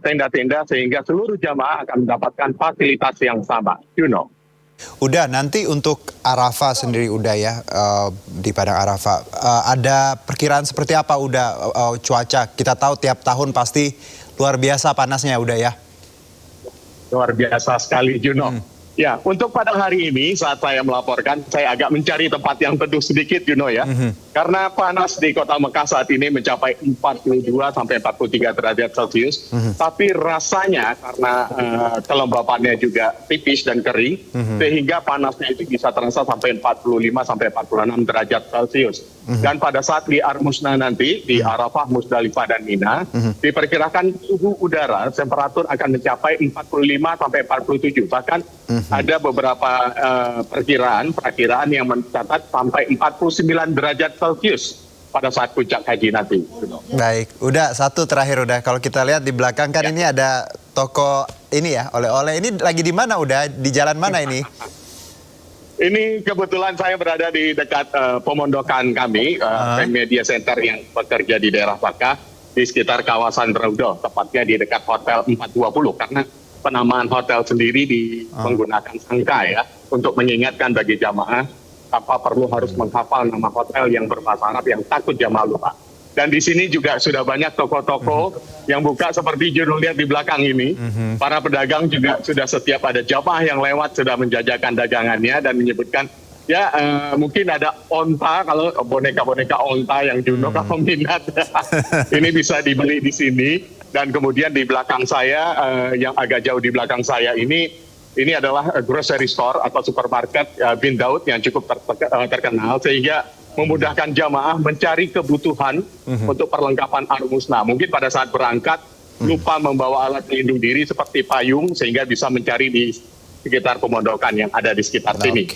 M: tenda-tenda sehingga seluruh jamaah akan mendapatkan fasilitas yang sama.
D: Udah, nanti untuk Arafah sendiri udah ya, di Padang Arafah. Ada perkiraan seperti apa udah cuaca? Kita tahu tiap tahun pasti luar biasa panasnya udah ya.
M: Luar biasa sekali, Juno. Ya, untuk pada hari ini saat saya melaporkan, saya agak mencari tempat yang teduh sedikit, Juno ya. Karena panas di kota Mekah saat ini mencapai 42 sampai 43 derajat Celcius. Tapi rasanya karena kelembapannya juga tipis dan kering, sehingga panasnya itu bisa terasa sampai 45 sampai 46 derajat Celcius. Dan pada saat di Ar-Musna nanti, di Arafah, Musdalifah, dan Mina, diperkirakan suhu udara temperatur akan mencapai 45 sampai 47. Bahkan ada beberapa perakiraan yang mencatat sampai 49 derajat Celcius pada saat puncak haji nanti.
D: Baik, udah satu terakhir udah. Kalau kita lihat di belakang kan ini ada toko ini ya, oleh-oleh. Ini lagi di mana udah? Di jalan mana ini?
M: Ini kebetulan saya berada di dekat pemondokan kami, Media Center yang bekerja di daerah Makkah, di sekitar kawasan Raudhah, tepatnya di dekat Hotel 420, karena penamaan hotel sendiri menggunakan angka ya, untuk mengingatkan bagi jamaah tanpa perlu harus menghafal nama hotel yang berbahasa Arab yang takut jamaah lupa. Dan di sini juga sudah banyak toko-toko yang buka seperti Juno lihat di belakang ini. Para pedagang juga sudah setiap ada jamaah yang lewat sudah menjajakan dagangannya dan menyebutkan ya mungkin ada onta, kalau boneka-boneka onta yang Juno kalau minat ini bisa dibeli di sini. Dan kemudian di belakang saya yang agak jauh di belakang saya ini adalah grocery store atau supermarket Bin Daud yang cukup terkenal, sehingga memudahkan jamaah mencari kebutuhan untuk perlengkapan Ar-Musna. Mungkin pada saat berangkat lupa membawa alat pelindung diri seperti payung, sehingga bisa mencari di sekitar pemondokan yang ada di sekitar sini.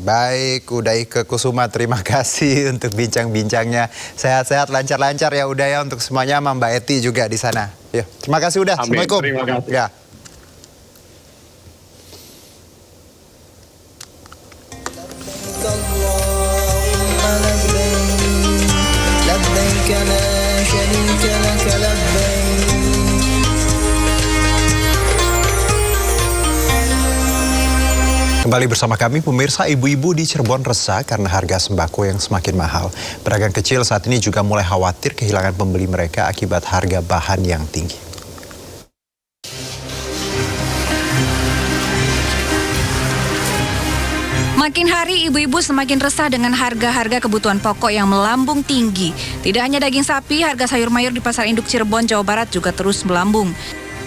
D: Baik, Udaike Kusuma, terima kasih untuk bincang-bincangnya. Sehat-sehat, lancar-lancar ya Uday ya, untuk semuanya, sama Mbak Eti juga di sana. Yuk, terima kasih udah.
M: Amin.
D: Assalamualaikum.
M: Terima kasih.
D: Ya. Kembali bersama kami pemirsa, ibu-ibu di Cirebon resah karena harga sembako yang semakin mahal. Pedagang kecil saat ini juga mulai khawatir kehilangan pembeli mereka akibat harga bahan yang tinggi.
H: Makin hari ibu-ibu semakin resah dengan harga-harga kebutuhan pokok yang melambung tinggi. Tidak hanya daging sapi, harga sayur mayur di Pasar Induk Cirebon, Jawa Barat juga terus melambung.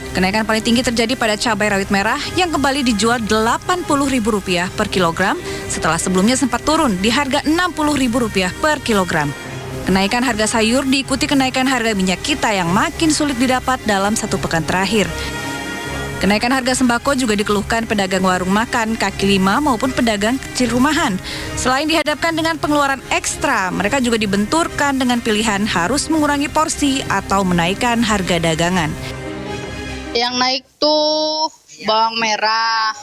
H: Kenaikan paling tinggi terjadi pada cabai rawit merah yang kembali dijual Rp80.000 per kilogram setelah sebelumnya sempat turun di harga Rp60.000 per kilogram. Kenaikan harga sayur diikuti kenaikan harga minyak kita yang makin sulit didapat dalam satu pekan terakhir. Kenaikan harga sembako juga dikeluhkan pedagang warung makan kaki lima maupun pedagang kecil rumahan. Selain dihadapkan dengan pengeluaran ekstra, mereka juga dibenturkan dengan pilihan harus mengurangi porsi atau menaikkan harga dagangan.
I: Yang naik tuh bawang merah,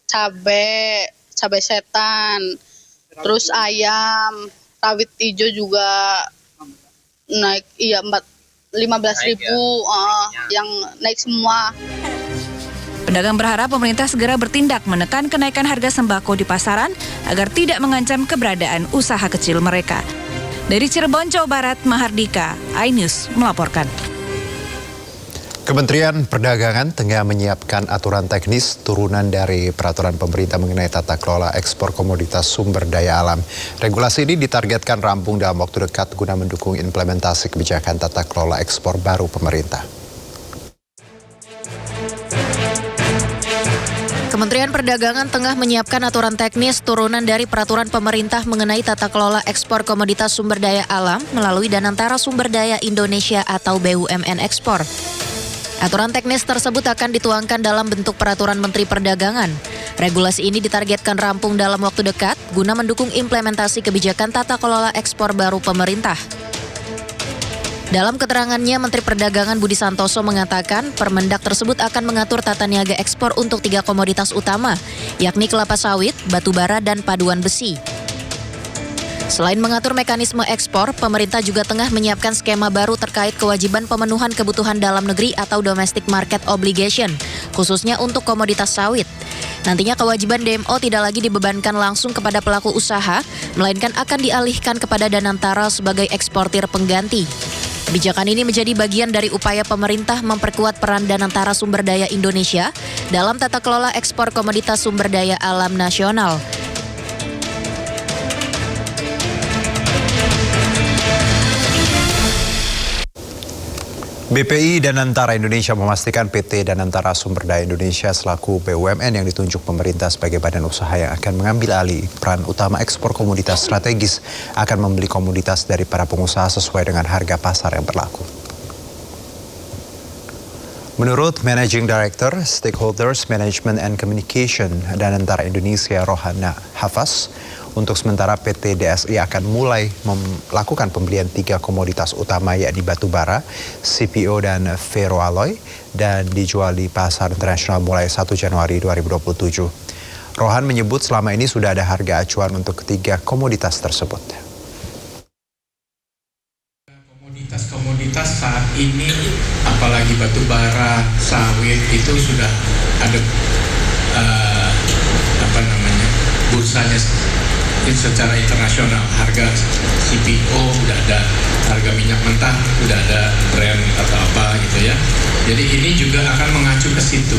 I: cabai setan, terus ayam, rawit hijau juga naik, iya 15.000, yang naik semua.
H: Pedagang berharap pemerintah segera bertindak menekan kenaikan harga sembako di pasaran agar tidak mengancam keberadaan usaha kecil mereka. Dari Cirebon, Jawa Barat, Mahardika, iNews melaporkan.
D: Kementerian Perdagangan tengah menyiapkan aturan teknis turunan dari peraturan pemerintah mengenai tata kelola ekspor komoditas sumber daya alam. Regulasi ini ditargetkan rampung dalam waktu dekat guna mendukung implementasi kebijakan tata kelola ekspor baru pemerintah.
O: Kementerian Perdagangan tengah menyiapkan aturan teknis turunan dari peraturan pemerintah mengenai tata kelola ekspor komoditas sumber daya alam melalui Danantara Sumber Daya Indonesia atau BUMN Ekspor. Aturan teknis tersebut akan dituangkan dalam bentuk peraturan Menteri Perdagangan. Regulasi ini ditargetkan rampung dalam waktu dekat guna mendukung implementasi kebijakan tata kelola ekspor baru pemerintah. Dalam keterangannya, Menteri Perdagangan Budi Santoso mengatakan Permendak tersebut akan mengatur tata niaga ekspor untuk 3 komoditas utama, yakni kelapa sawit, batu bara, dan paduan besi. Selain mengatur mekanisme ekspor, pemerintah juga tengah menyiapkan skema baru terkait kewajiban pemenuhan kebutuhan dalam negeri atau domestic market obligation, khususnya untuk komoditas sawit. Nantinya kewajiban DMO tidak lagi dibebankan langsung kepada pelaku usaha, melainkan akan dialihkan kepada Danantara sebagai eksportir pengganti. Kebijakan ini menjadi bagian dari upaya pemerintah memperkuat peran Danantara Sumber Daya Indonesia dalam tata kelola ekspor komoditas sumber daya alam nasional.
D: BPI Danantara Indonesia memastikan PT Danantara Sumber Daya Indonesia selaku BUMN yang ditunjuk pemerintah sebagai badan usaha yang akan mengambil alih peran utama ekspor komoditas strategis akan membeli komoditas dari para pengusaha sesuai dengan harga pasar yang berlaku. Menurut Managing Director Stakeholders Management and Communication Danantara Indonesia Rohana Hafaz, untuk sementara PT DSI akan mulai melakukan pembelian 3 komoditas utama yakni batu bara, CPO dan ferroalloy dan dijual di pasar internasional mulai 1 Januari 2027. Rohan menyebut selama ini sudah ada harga acuan untuk ketiga komoditas tersebut.
A: Komoditas saat ini apalagi batu bara, sawit itu sudah ada bursanya secara internasional. Harga CPO udah ada, harga minyak mentah udah ada, Brent atau apa gitu ya. Jadi ini juga akan mengacu ke situ.